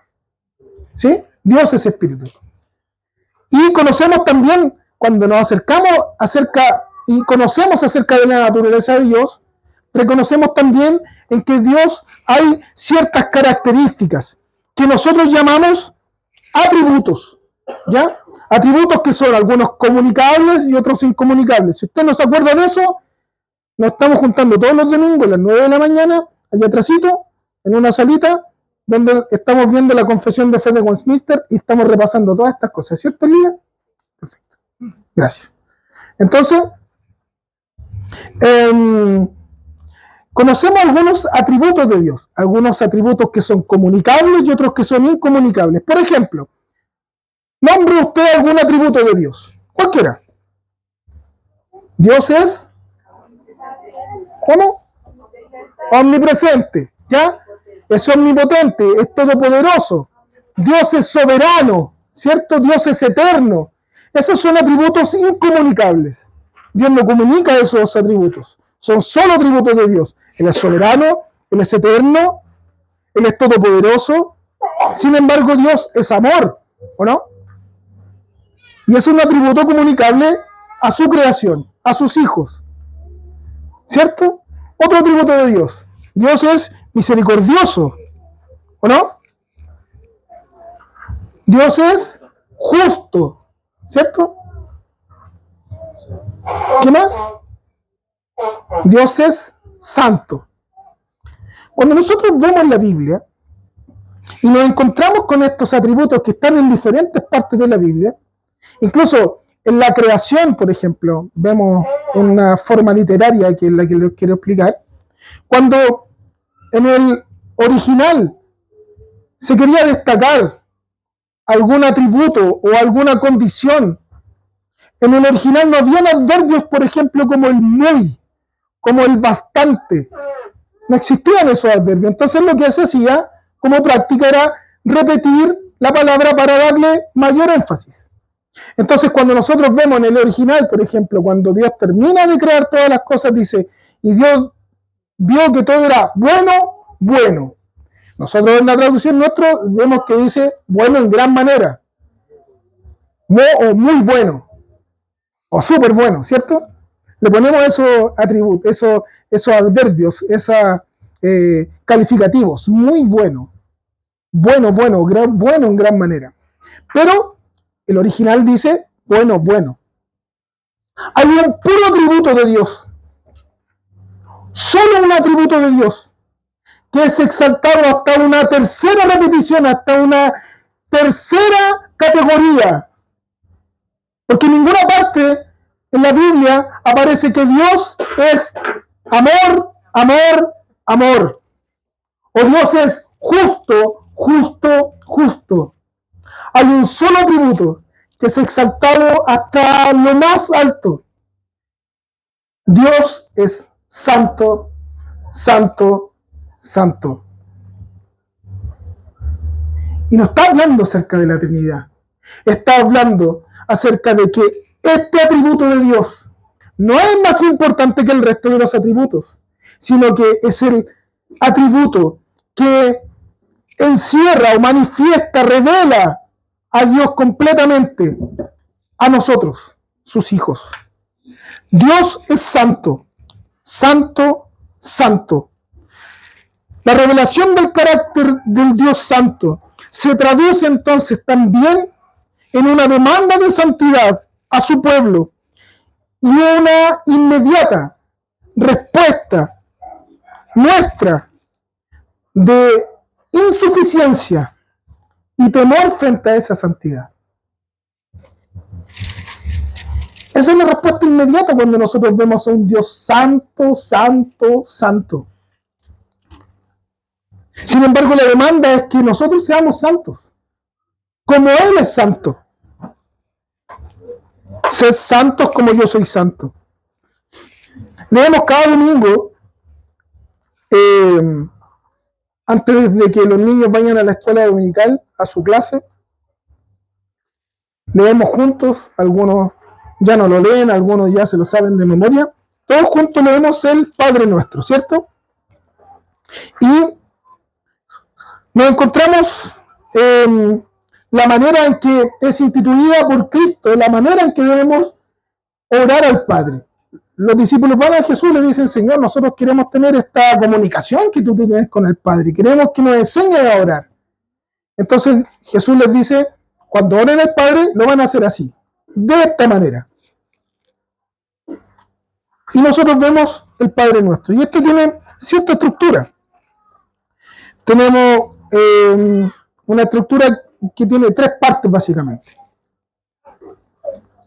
¿Sí? Dios es espíritu. Y conocemos también, cuando nos acercamos y conocemos acerca de la naturaleza de Dios, reconocemos también en que Dios hay ciertas características que nosotros llamamos atributos, ¿ya? Atributos que son algunos comunicables y otros incomunicables. Si usted no se acuerda de eso, nos estamos juntando todos los domingos a las 9 de la mañana, allá atrásito, en una salita, donde estamos viendo la confesión de fe de Westminster y estamos repasando todas estas cosas, ¿cierto, Lina? Perfecto. Gracias. Entonces, Eh, Conocemos algunos atributos de Dios, algunos atributos que son comunicables y otros que son incomunicables. Por ejemplo, nombre usted algún atributo de Dios, cualquiera. Dios es, ¿cómo? Omnipresente, ¿ya? Es omnipotente, es todopoderoso. Dios es soberano, ¿cierto? Dios es eterno. Esos son atributos incomunicables. Dios no comunica esos atributos. Son solo atributos de Dios. Él es soberano, Él es eterno, Él es todopoderoso. Sin embargo, Dios es amor, ¿o no? Y es un atributo comunicable a su creación, a sus hijos, ¿cierto? Otro atributo de Dios. Dios es misericordioso, ¿o no? Dios es justo, ¿cierto? ¿Qué más? Dios es santo. Cuando nosotros vemos la Biblia y nos encontramos con estos atributos que están en diferentes partes de la Biblia, incluso en la creación, por ejemplo, vemos una forma literaria que es la que les quiero explicar, cuando en el original se quería destacar algún atributo o alguna condición, en el original no habían adverbios, por ejemplo, como el muy, como el bastante. No existían esos adverbios. Entonces lo que se hacía como práctica era repetir la palabra para darle mayor énfasis. Entonces cuando nosotros vemos en el original, por ejemplo, cuando Dios termina de crear todas las cosas, dice, y Dios vio que todo era bueno, bueno. Nosotros en la traducción nuestra vemos que dice bueno en gran manera, o muy bueno, o súper bueno, ¿cierto? Le ponemos esos atributos, esos adverbios, esos calificativos, muy bueno, bueno en gran manera. Pero el original dice bueno, bueno. Hay un puro atributo de Dios, solo un atributo de Dios, que es exaltado hasta una tercera repetición, hasta una tercera categoría. Porque en ninguna parte en la Biblia aparece que Dios es amor, amor, amor. O Dios es justo, justo, justo. Hay un solo atributo que es exaltado hasta lo más alto. Dios es santo, santo, santo. Y no está hablando acerca de la Trinidad. Está hablando acerca de que este atributo de Dios no es más importante que el resto de los atributos, sino que es el atributo que encierra o manifiesta, revela a Dios completamente a nosotros, sus hijos. Dios es santo, santo, santo. La revelación del carácter del Dios santo se traduce entonces también en una demanda de santidad a su pueblo y una inmediata respuesta nuestra de insuficiencia y temor frente a esa santidad. Esa es la respuesta inmediata cuando nosotros vemos a un Dios santo, santo, santo. Sin embargo, la demanda es que nosotros seamos santos, como Él es santo. Sed santos como yo soy santo. Leemos cada domingo, antes de que los niños vayan a la escuela dominical, a su clase, leemos juntos, algunos ya no lo leen, algunos ya se lo saben de memoria, todos juntos leemos el Padre Nuestro, ¿cierto? Y nos encontramos en la manera en que es instituida por Cristo, la manera en que debemos orar al Padre. Los discípulos van a Jesús y le dicen, Señor, nosotros queremos tener esta comunicación que tú tienes con el Padre, queremos que nos enseñes a orar. Entonces Jesús les dice, cuando oren al Padre, lo van a hacer así, de esta manera. Y nosotros vemos el Padre Nuestro. Y esto tiene cierta estructura. Tenemos una estructura que tiene tres partes básicamente.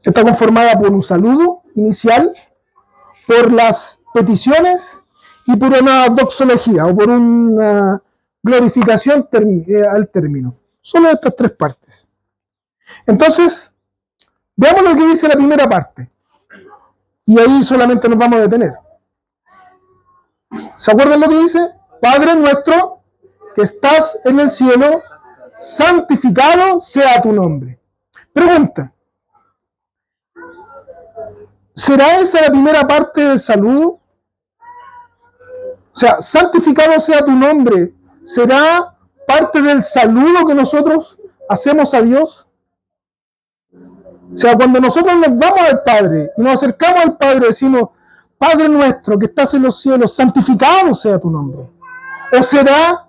Está conformada por un saludo inicial, por las peticiones y por una doxología o por una glorificación al término. Solo estas tres partes. Entonces, veamos lo que dice la primera parte. Y ahí solamente nos vamos a detener. ¿Se acuerdan lo que dice? Padre nuestro que estás en el cielo, santificado sea tu nombre. Pregunta. ¿Será esa la primera parte del saludo? O sea, santificado sea tu nombre. ¿Será parte del saludo que nosotros hacemos a Dios? O sea, cuando nosotros nos vamos al Padre y nos acercamos al Padre, decimos, Padre nuestro que estás en los cielos, santificado sea tu nombre. ¿O será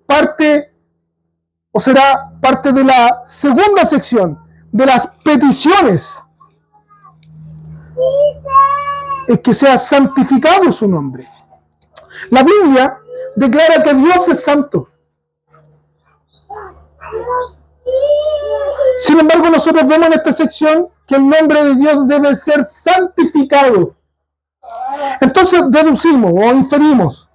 parte de la segunda sección, de las peticiones? Es que sea santificado su nombre. La Biblia declara que Dios es santo. Sin embargo, nosotros vemos en esta sección que el nombre de Dios debe ser santificado. Entonces deducimos o inferimos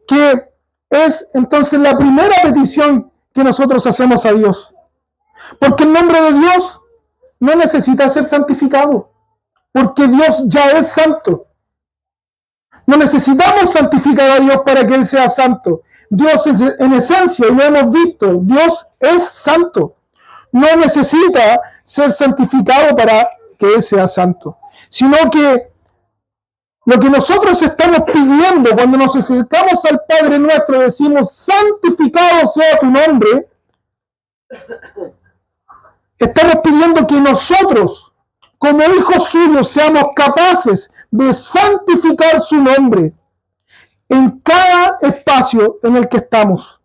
que es entonces la primera petición que nosotros hacemos a Dios. Porque el nombre de Dios no necesita ser santificado. Porque Dios ya es santo. No necesitamos santificar a Dios para que Él sea santo. Dios en esencia, y lo hemos visto, Dios es santo. No necesita ser santificado para que Él sea santo. Sino que lo que nosotros estamos pidiendo cuando nos acercamos al Padre nuestro, decimos, santificado sea tu nombre, estamos pidiendo que nosotros, como hijos suyos, seamos capaces de santificar su nombre en cada espacio en el que estamos.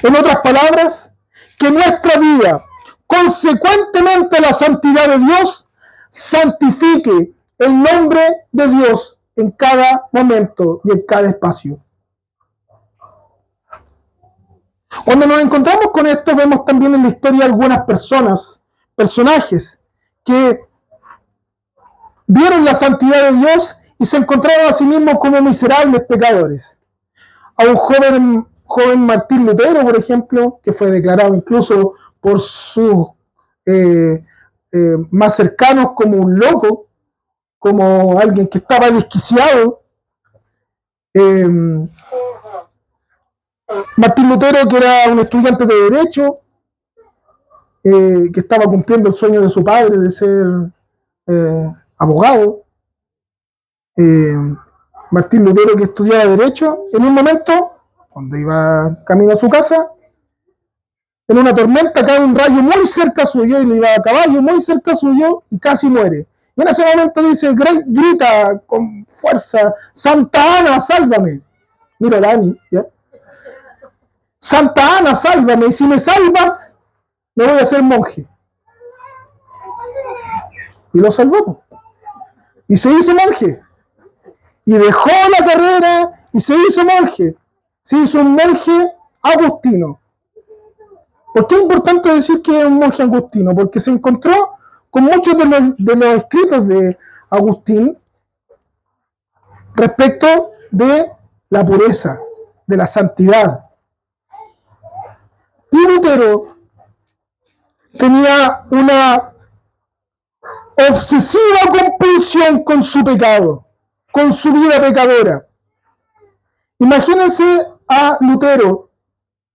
En otras palabras, que nuestra vida, consecuentemente a la santidad de Dios, santifique el nombre de Dios en cada momento y en cada espacio. Cuando nos encontramos con esto, vemos también en la historia algunas personajes que vieron la santidad de Dios y se encontraron a sí mismos como miserables pecadores. A un joven Martín Lutero, por ejemplo, que fue declarado incluso por sus más cercanos como un loco, como alguien que estaba desquiciado. Martín Lutero, que era un estudiante de Derecho, que estaba cumpliendo el sueño de su padre de ser abogado. Martín Lutero, que estudiaba Derecho, en un momento, cuando iba camino a su casa, en una tormenta cae un rayo muy cerca suyo y le iba a caballo muy cerca suyo y casi muere. Y en ese momento dice, grita con fuerza, Santa Ana, sálvame. Mira, Dani, ¿ya? Santa Ana, sálvame, y si me salvas, me voy a hacer monje. Y lo salvó. Y se hizo monje. Y dejó la carrera y se hizo monje. Se hizo un monje agustino. ¿Por qué es importante decir que es un monje agustino? Porque se encontró con muchos de los escritos de Agustín respecto de la pureza, de la santidad. Y Lutero tenía una obsesiva compulsión con su pecado, con su vida pecadora. Imagínense a Lutero.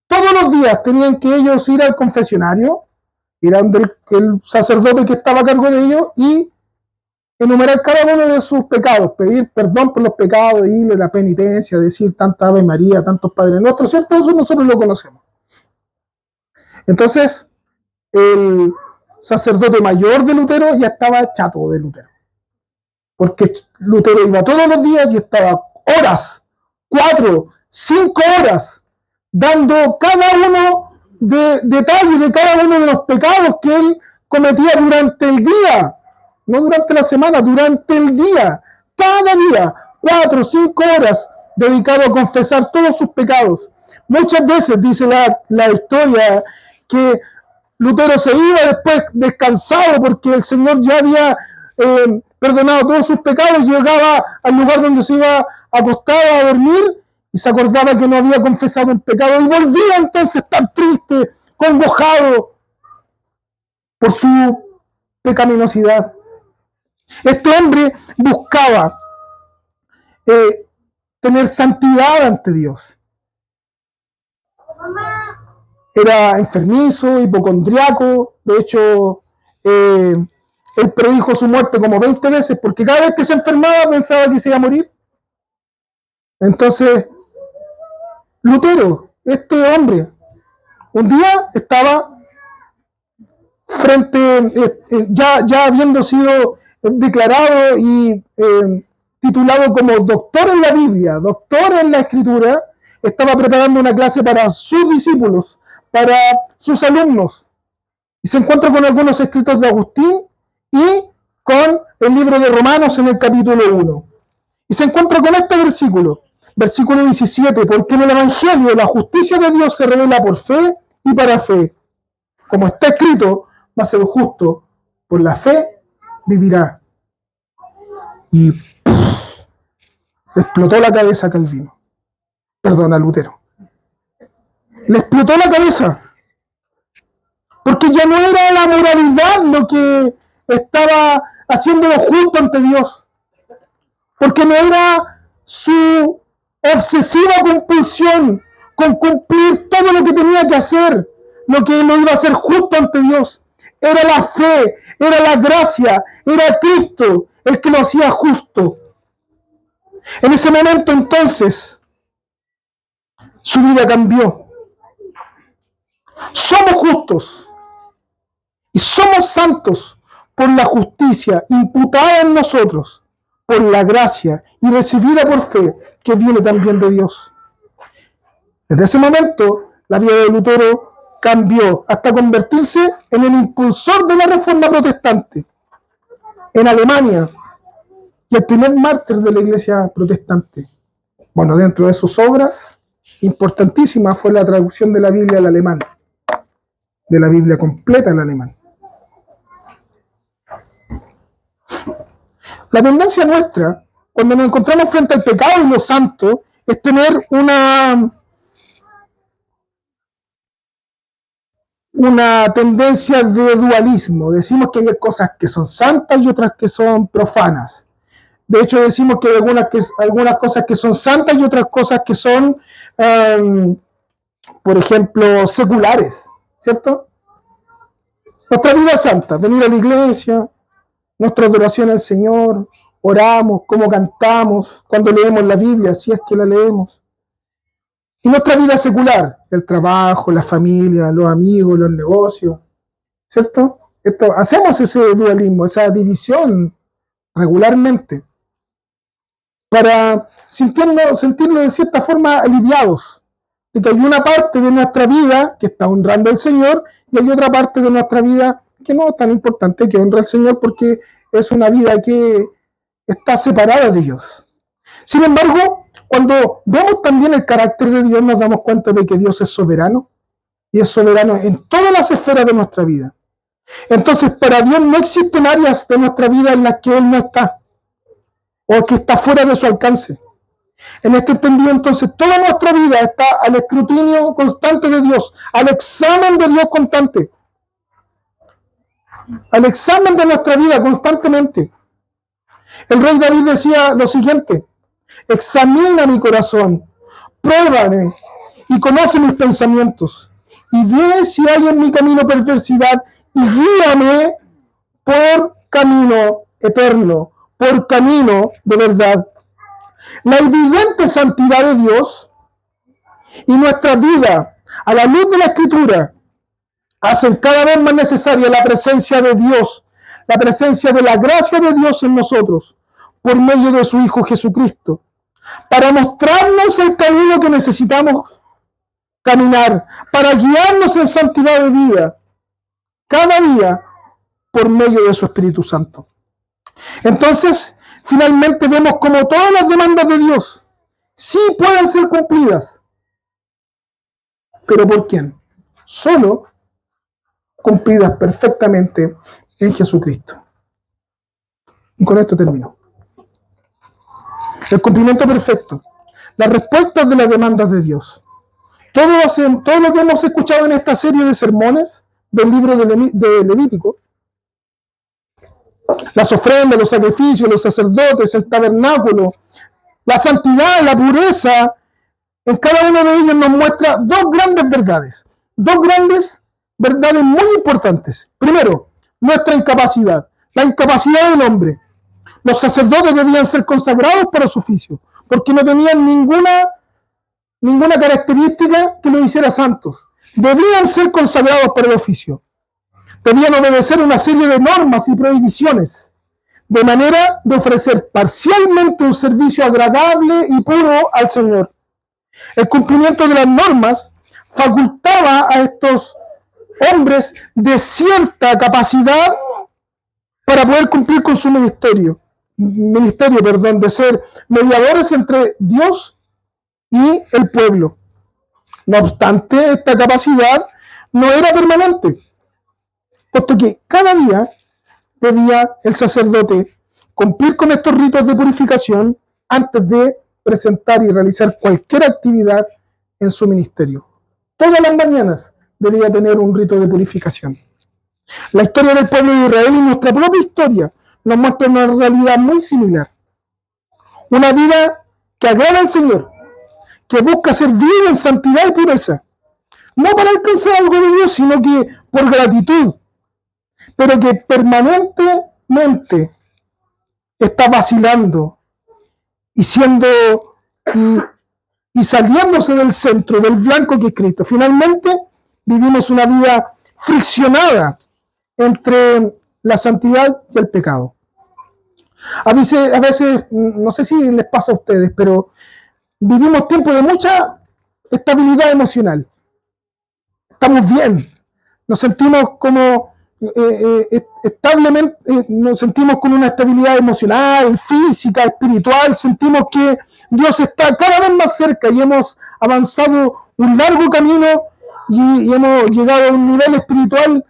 Todos los días tenían que ellos ir al confesionario, ir a donde el sacerdote que estaba a cargo de ellos y enumerar cada uno de sus pecados, pedir perdón por los pecados, ir a la penitencia, decir tanta Ave María, tantos Padres Nuestros, ¿cierto? Eso nosotros lo conocemos. Entonces, el sacerdote mayor de Lutero ya estaba chato de Lutero. Porque Lutero iba todos los días y estaba horas, 4, 5 horas, dando cada uno de detalles de cada uno de los pecados que él cometía durante el día. No durante la semana, durante el día. Cada día, 4 o 5 horas dedicado a confesar todos sus pecados. Muchas veces dice la historia que Lutero se iba después descansado porque el Señor ya había perdonado todos sus pecados, llegaba al lugar donde se iba a acostar a dormir y se acordaba que no había confesado el pecado y volvía entonces tan triste, congojado por su pecaminosidad. Este hombre buscaba tener santidad ante Dios. Era enfermizo, hipocondriaco, de hecho, él predijo su muerte como 20 veces, porque cada vez que se enfermaba pensaba que se iba a morir. Entonces, Lutero, este hombre, un día estaba ya habiendo sido declarado y titulado como doctor en la Biblia, doctor en la Escritura, estaba preparando una clase para sus discípulos, para sus alumnos. Y se encuentra con algunos escritos de Agustín y con el libro de Romanos en el capítulo 1. Y se encuentra con este versículo, versículo 17, porque en el Evangelio la justicia de Dios se revela por fe y para fe. Como está escrito, va a ser justo, por la fe vivirá. Y le explotó la cabeza a Calvino. Perdón, a Lutero. Le explotó la cabeza. Porque ya no era la moralidad lo que estaba haciéndolo justo ante Dios. Porque no era su obsesiva compulsión con cumplir todo lo que tenía que hacer, lo que lo iba a hacer justo ante Dios. Era la fe, era la gracia, era Cristo el que lo hacía justo. En ese momento entonces, su vida cambió. Somos justos y somos santos por la justicia imputada en nosotros, por la gracia y recibida por fe que viene también de Dios. Desde ese momento, la vida de Lutero cambió hasta convertirse en el impulsor de la Reforma Protestante en Alemania y el primer mártir de la Iglesia protestante. Bueno, dentro de sus obras importantísimas fue la traducción de la Biblia al alemán, de la Biblia completa en alemán. La tendencia nuestra, cuando nos encontramos frente al pecado y lo santo, es tener una tendencia de dualismo. Decimos que hay cosas que son santas y otras que son profanas. De hecho, decimos que hay algunas cosas que son santas y otras cosas que son, por ejemplo, seculares, ¿cierto? Nuestra vida es santa, venir a la iglesia, nuestra adoración al Señor, oramos, cómo cantamos, cuando leemos la Biblia, si es que la leemos. Y nuestra vida secular, el trabajo, la familia, los amigos, los negocios, ¿cierto? Hacemos ese dualismo, esa división regularmente, para sentirnos de cierta forma aliviados, de que hay una parte de nuestra vida que está honrando al Señor y hay otra parte de nuestra vida que no es tan importante, que honra al Señor porque es una vida que está separada de Dios. Sin embargo, cuando vemos también el carácter de Dios, nos damos cuenta de que Dios es soberano y es soberano en todas las esferas de nuestra vida. Entonces, para Dios no existen áreas de nuestra vida en las que Él no está o que está fuera de su alcance. En este entendido, entonces, toda nuestra vida está al escrutinio constante de Dios, al examen de Dios constante, al examen de nuestra vida constantemente. El rey David decía lo siguiente: examina mi corazón, pruébame y conoce mis pensamientos, y ve si hay en mi camino perversidad, y guíame por camino eterno, por camino de verdad. La evidente santidad de Dios y nuestra vida a la luz de la Escritura hacen cada vez más necesaria la presencia de Dios, la presencia de la gracia de Dios en nosotros, por medio de su Hijo Jesucristo, para mostrarnos el camino que necesitamos caminar, para guiarnos en santidad de vida, cada día, por medio de su Espíritu Santo. Entonces, finalmente vemos como todas las demandas de Dios sí pueden ser cumplidas. ¿Pero por quién? Solo cumplidas perfectamente en Jesucristo. Y con esto termino. El cumplimiento perfecto. Las respuestas de las demandas de Dios. Todo lo que hemos escuchado en esta serie de sermones del libro de Levítico, las ofrendas, los sacrificios, los sacerdotes, el tabernáculo, la santidad, la pureza, en cada uno de ellos nos muestra dos grandes verdades muy importantes. Primero, nuestra incapacidad, la incapacidad del hombre. Los sacerdotes debían ser consagrados para su oficio, porque no tenían ninguna característica que los hiciera santos. Debían ser consagrados para el oficio. Debían obedecer una serie de normas y prohibiciones, de manera de ofrecer parcialmente un servicio agradable y puro al Señor. El cumplimiento de las normas facultaba a estos hombres de cierta capacidad para poder cumplir con su ministerio, de ser mediadores entre Dios y el pueblo. No obstante, esta capacidad no era permanente, puesto que cada día debía el sacerdote cumplir con estos ritos de purificación antes de presentar y realizar cualquier actividad en su ministerio. Todas las mañanas debía tener un rito de purificación. La historia del pueblo de Israel y nuestra propia historia nos muestra una realidad muy similar. Una vida que agrada al Señor, que busca ser vida en santidad y pureza. No para alcanzar algo de Dios, sino que por gratitud, pero que permanentemente está vacilando y saliéndose del centro, del blanco que es Cristo. Finalmente, vivimos una vida friccionada entre la santidad y el pecado. A veces, no sé si les pasa a ustedes, pero vivimos tiempos de mucha estabilidad emocional. Estamos bien, nos sentimos como establemente, nos sentimos con una estabilidad emocional, física, espiritual, sentimos que Dios está cada vez más cerca y hemos avanzado un largo camino y hemos llegado a un nivel espiritual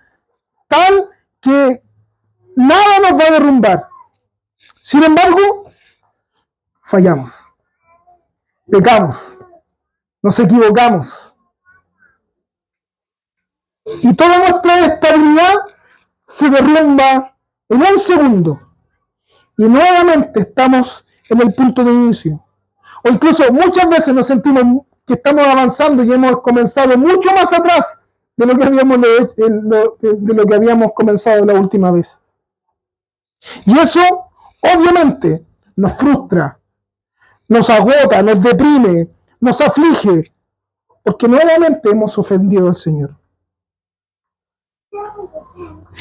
tal que nada nos va a derrumbar. Sin embargo, fallamos, pecamos, nos equivocamos. Y toda nuestra estabilidad se derrumba en un segundo. Y nuevamente estamos en el punto de inicio. O incluso muchas veces nos sentimos que estamos avanzando y hemos comenzado mucho más atrás de lo que habíamos comenzado la última vez. Y eso, obviamente, nos frustra, nos agota, nos deprime, nos aflige, porque nuevamente hemos ofendido al Señor.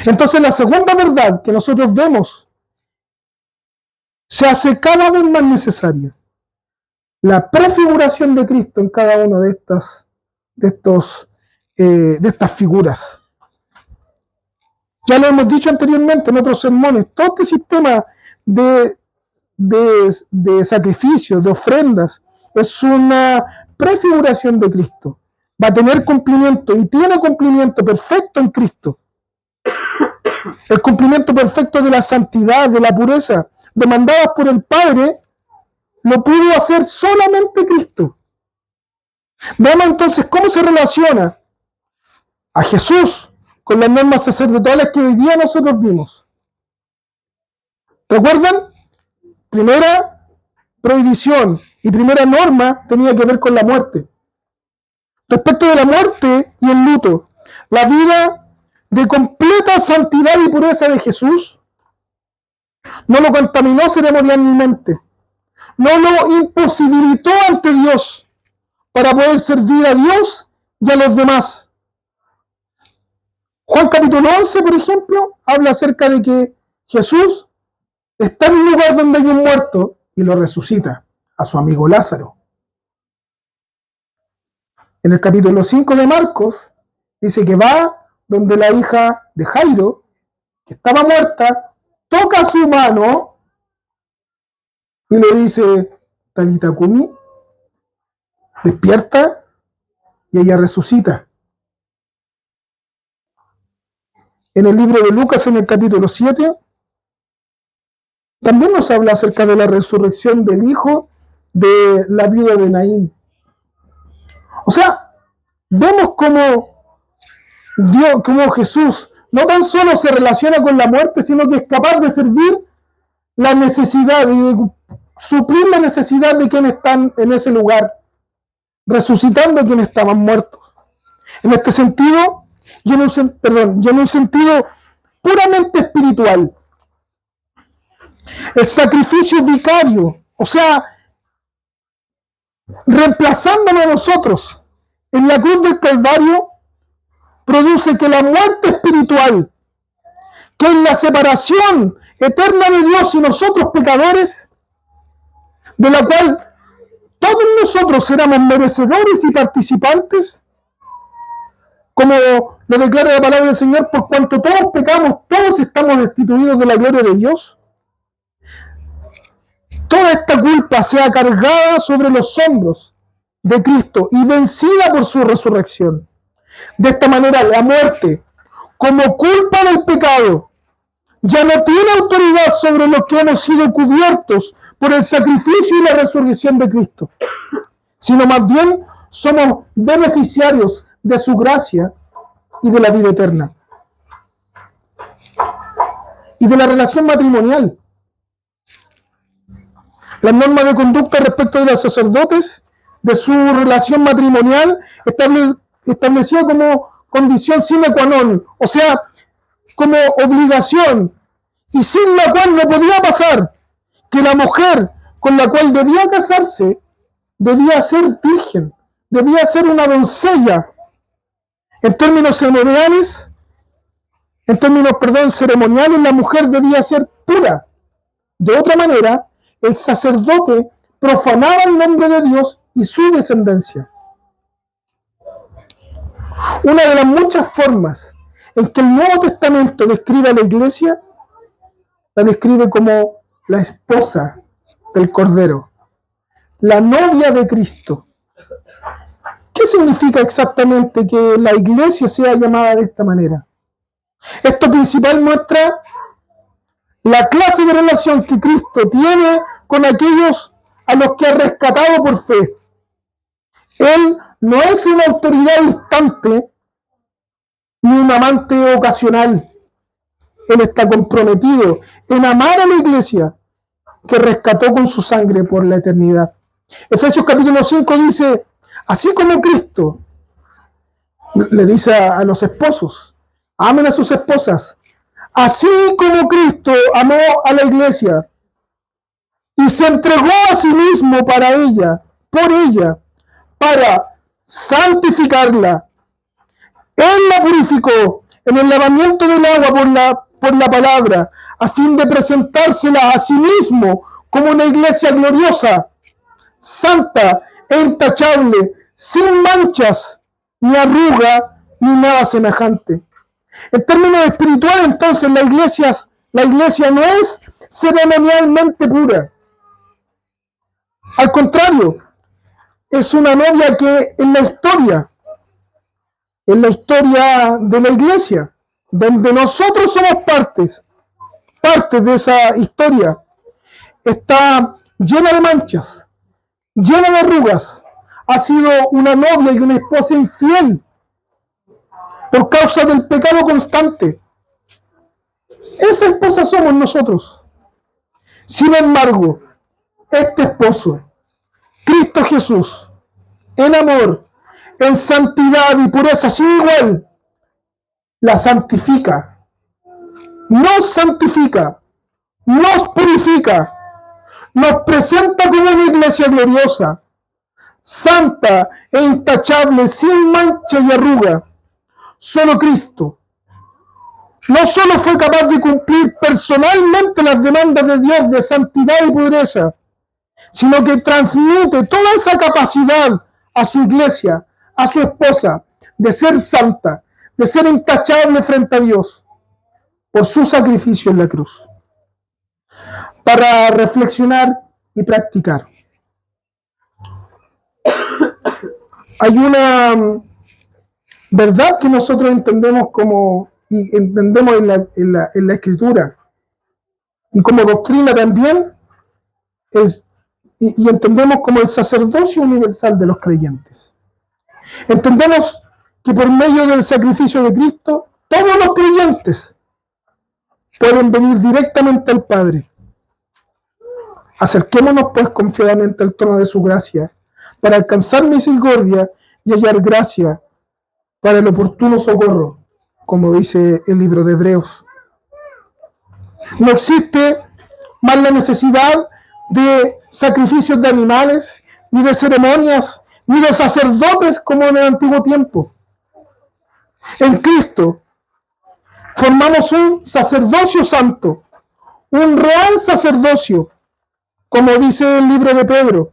Entonces la segunda verdad que nosotros vemos se hace cada vez más necesaria. La prefiguración de Cristo en cada una de estas figuras. Ya lo hemos dicho anteriormente en otros sermones, todo este sistema de sacrificios, de ofrendas, es una prefiguración de Cristo. Va a tener cumplimiento y tiene cumplimiento perfecto en Cristo. El cumplimiento perfecto de la santidad, de la pureza, demandadas por el Padre, lo pudo hacer solamente Cristo. Veamos entonces cómo se relaciona a Jesús con las normas sacerdotales que hoy día nosotros vimos. ¿Recuerdan? Primera prohibición y primera norma tenía que ver con la muerte. Respecto de la muerte y el luto, la vida de completa santidad y pureza de Jesús no lo contaminó ceremonialmente, no lo imposibilitó ante Dios para poder servir a Dios y a los demás. Juan capítulo 11, por ejemplo, habla acerca de que Jesús está en un lugar donde hay un muerto y lo resucita, a su amigo Lázaro. En el capítulo 5 de Marcos, dice que va donde la hija de Jairo, que estaba muerta, toca su mano y le dice, Talita Cumi, despierta, y ella resucita. En el libro de Lucas, en el capítulo 7, también nos habla acerca de la resurrección del hijo de la viuda de Naín. O sea, vemos cómo Jesús no tan solo se relaciona con la muerte, sino que es capaz de servir la necesidad y de suplir la necesidad de quienes están en ese lugar, resucitando a quienes estaban muertos. En este sentido, y en un sentido puramente espiritual, el sacrificio vicario, o sea, reemplazándolo a nosotros en la cruz del Calvario, produce que la muerte espiritual, que es la separación eterna de Dios y nosotros pecadores, de la cual todos nosotros éramos merecedores y participantes, como lo declara la palabra del Señor, por cuanto todos pecamos, todos estamos destituidos de la gloria de Dios. Toda esta culpa sea cargada sobre los hombros de Cristo y vencida por su resurrección. De esta manera, la muerte, como culpa del pecado, ya no tiene autoridad sobre los que hemos sido cubiertos por el sacrificio y la resurrección de Cristo, sino más bien somos beneficiarios de su gracia y de la vida eterna. Y de la relación matrimonial. Las normas de conducta respecto de los sacerdotes, de su relación matrimonial, establecida como condición sine qua non, o sea, como obligación, y sin la cual no podía pasar, que la mujer con la cual debía casarse debía ser virgen, debía ser una doncella. En términos ceremoniales, la mujer debía ser pura. De otra manera, el sacerdote profanaba el nombre de Dios y su descendencia. Una de las muchas formas en que el Nuevo Testamento describe a la iglesia, la describe como la esposa del Cordero, la novia de Cristo. ¿Qué significa exactamente que la iglesia sea llamada de esta manera? Esto principal muestra la clase de relación que Cristo tiene con aquellos a los que ha rescatado por fe. Él no es una autoridad distante ni un amante ocasional. Él está comprometido en amar a la iglesia que rescató con su sangre por la eternidad. Efesios capítulo 5 dice, así como Cristo le dice a los esposos, amen a sus esposas, así como Cristo amó a la iglesia y se entregó a sí mismo para ella, por ella, para santificarla. Él la purificó en el lavamiento del agua por la palabra, a fin de presentársela a sí mismo como una iglesia gloriosa, santa e intachable, sin manchas, ni arruga, ni nada semejante. En términos espirituales, entonces, la iglesia no es ceremonialmente pura. Al contrario, es una novia que en la historia de la iglesia, donde nosotros somos partes de esa historia, está llena de manchas, llena de arrugas. Ha sido una novia y una esposa infiel por causa del pecado constante. Esa esposa somos nosotros. Sin embargo, este esposo, Cristo Jesús, en amor, en santidad y pureza sin igual, la santifica, nos purifica, nos presenta como una iglesia gloriosa, santa e intachable, sin mancha y arruga. Solo Cristo no solo fue capaz de cumplir personalmente las demandas de Dios de santidad y pureza, sino que transmite toda esa capacidad a su iglesia, a su esposa, de ser santa, de ser intachable frente a Dios, por su sacrificio en la cruz. Para reflexionar y practicar. Hay una verdad que nosotros entendemos en la Escritura, y como doctrina también, y entendemos como el sacerdocio universal de los creyentes. Entendemos que por medio del sacrificio de Cristo, todos los creyentes pueden venir directamente al Padre. Acerquémonos pues confiadamente al trono de su gracia, para alcanzar misericordia y hallar gracia para el oportuno socorro, como dice el libro de Hebreos. No existe más la necesidad de sacrificios de animales, ni de ceremonias, ni de sacerdotes como en el antiguo tiempo. En Cristo formamos un sacerdocio santo, un real sacerdocio, como dice el libro de Pedro.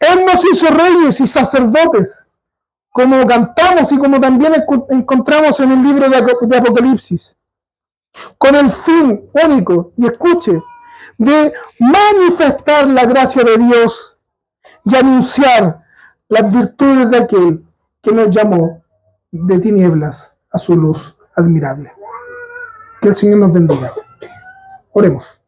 Él nos hizo reyes y sacerdotes, como cantamos y como también encontramos en el libro de Apocalipsis, con el fin único, y escuche, de manifestar la gracia de Dios y anunciar las virtudes de aquel que nos llamó de tinieblas a su luz admirable. Que el Señor nos bendiga. Oremos.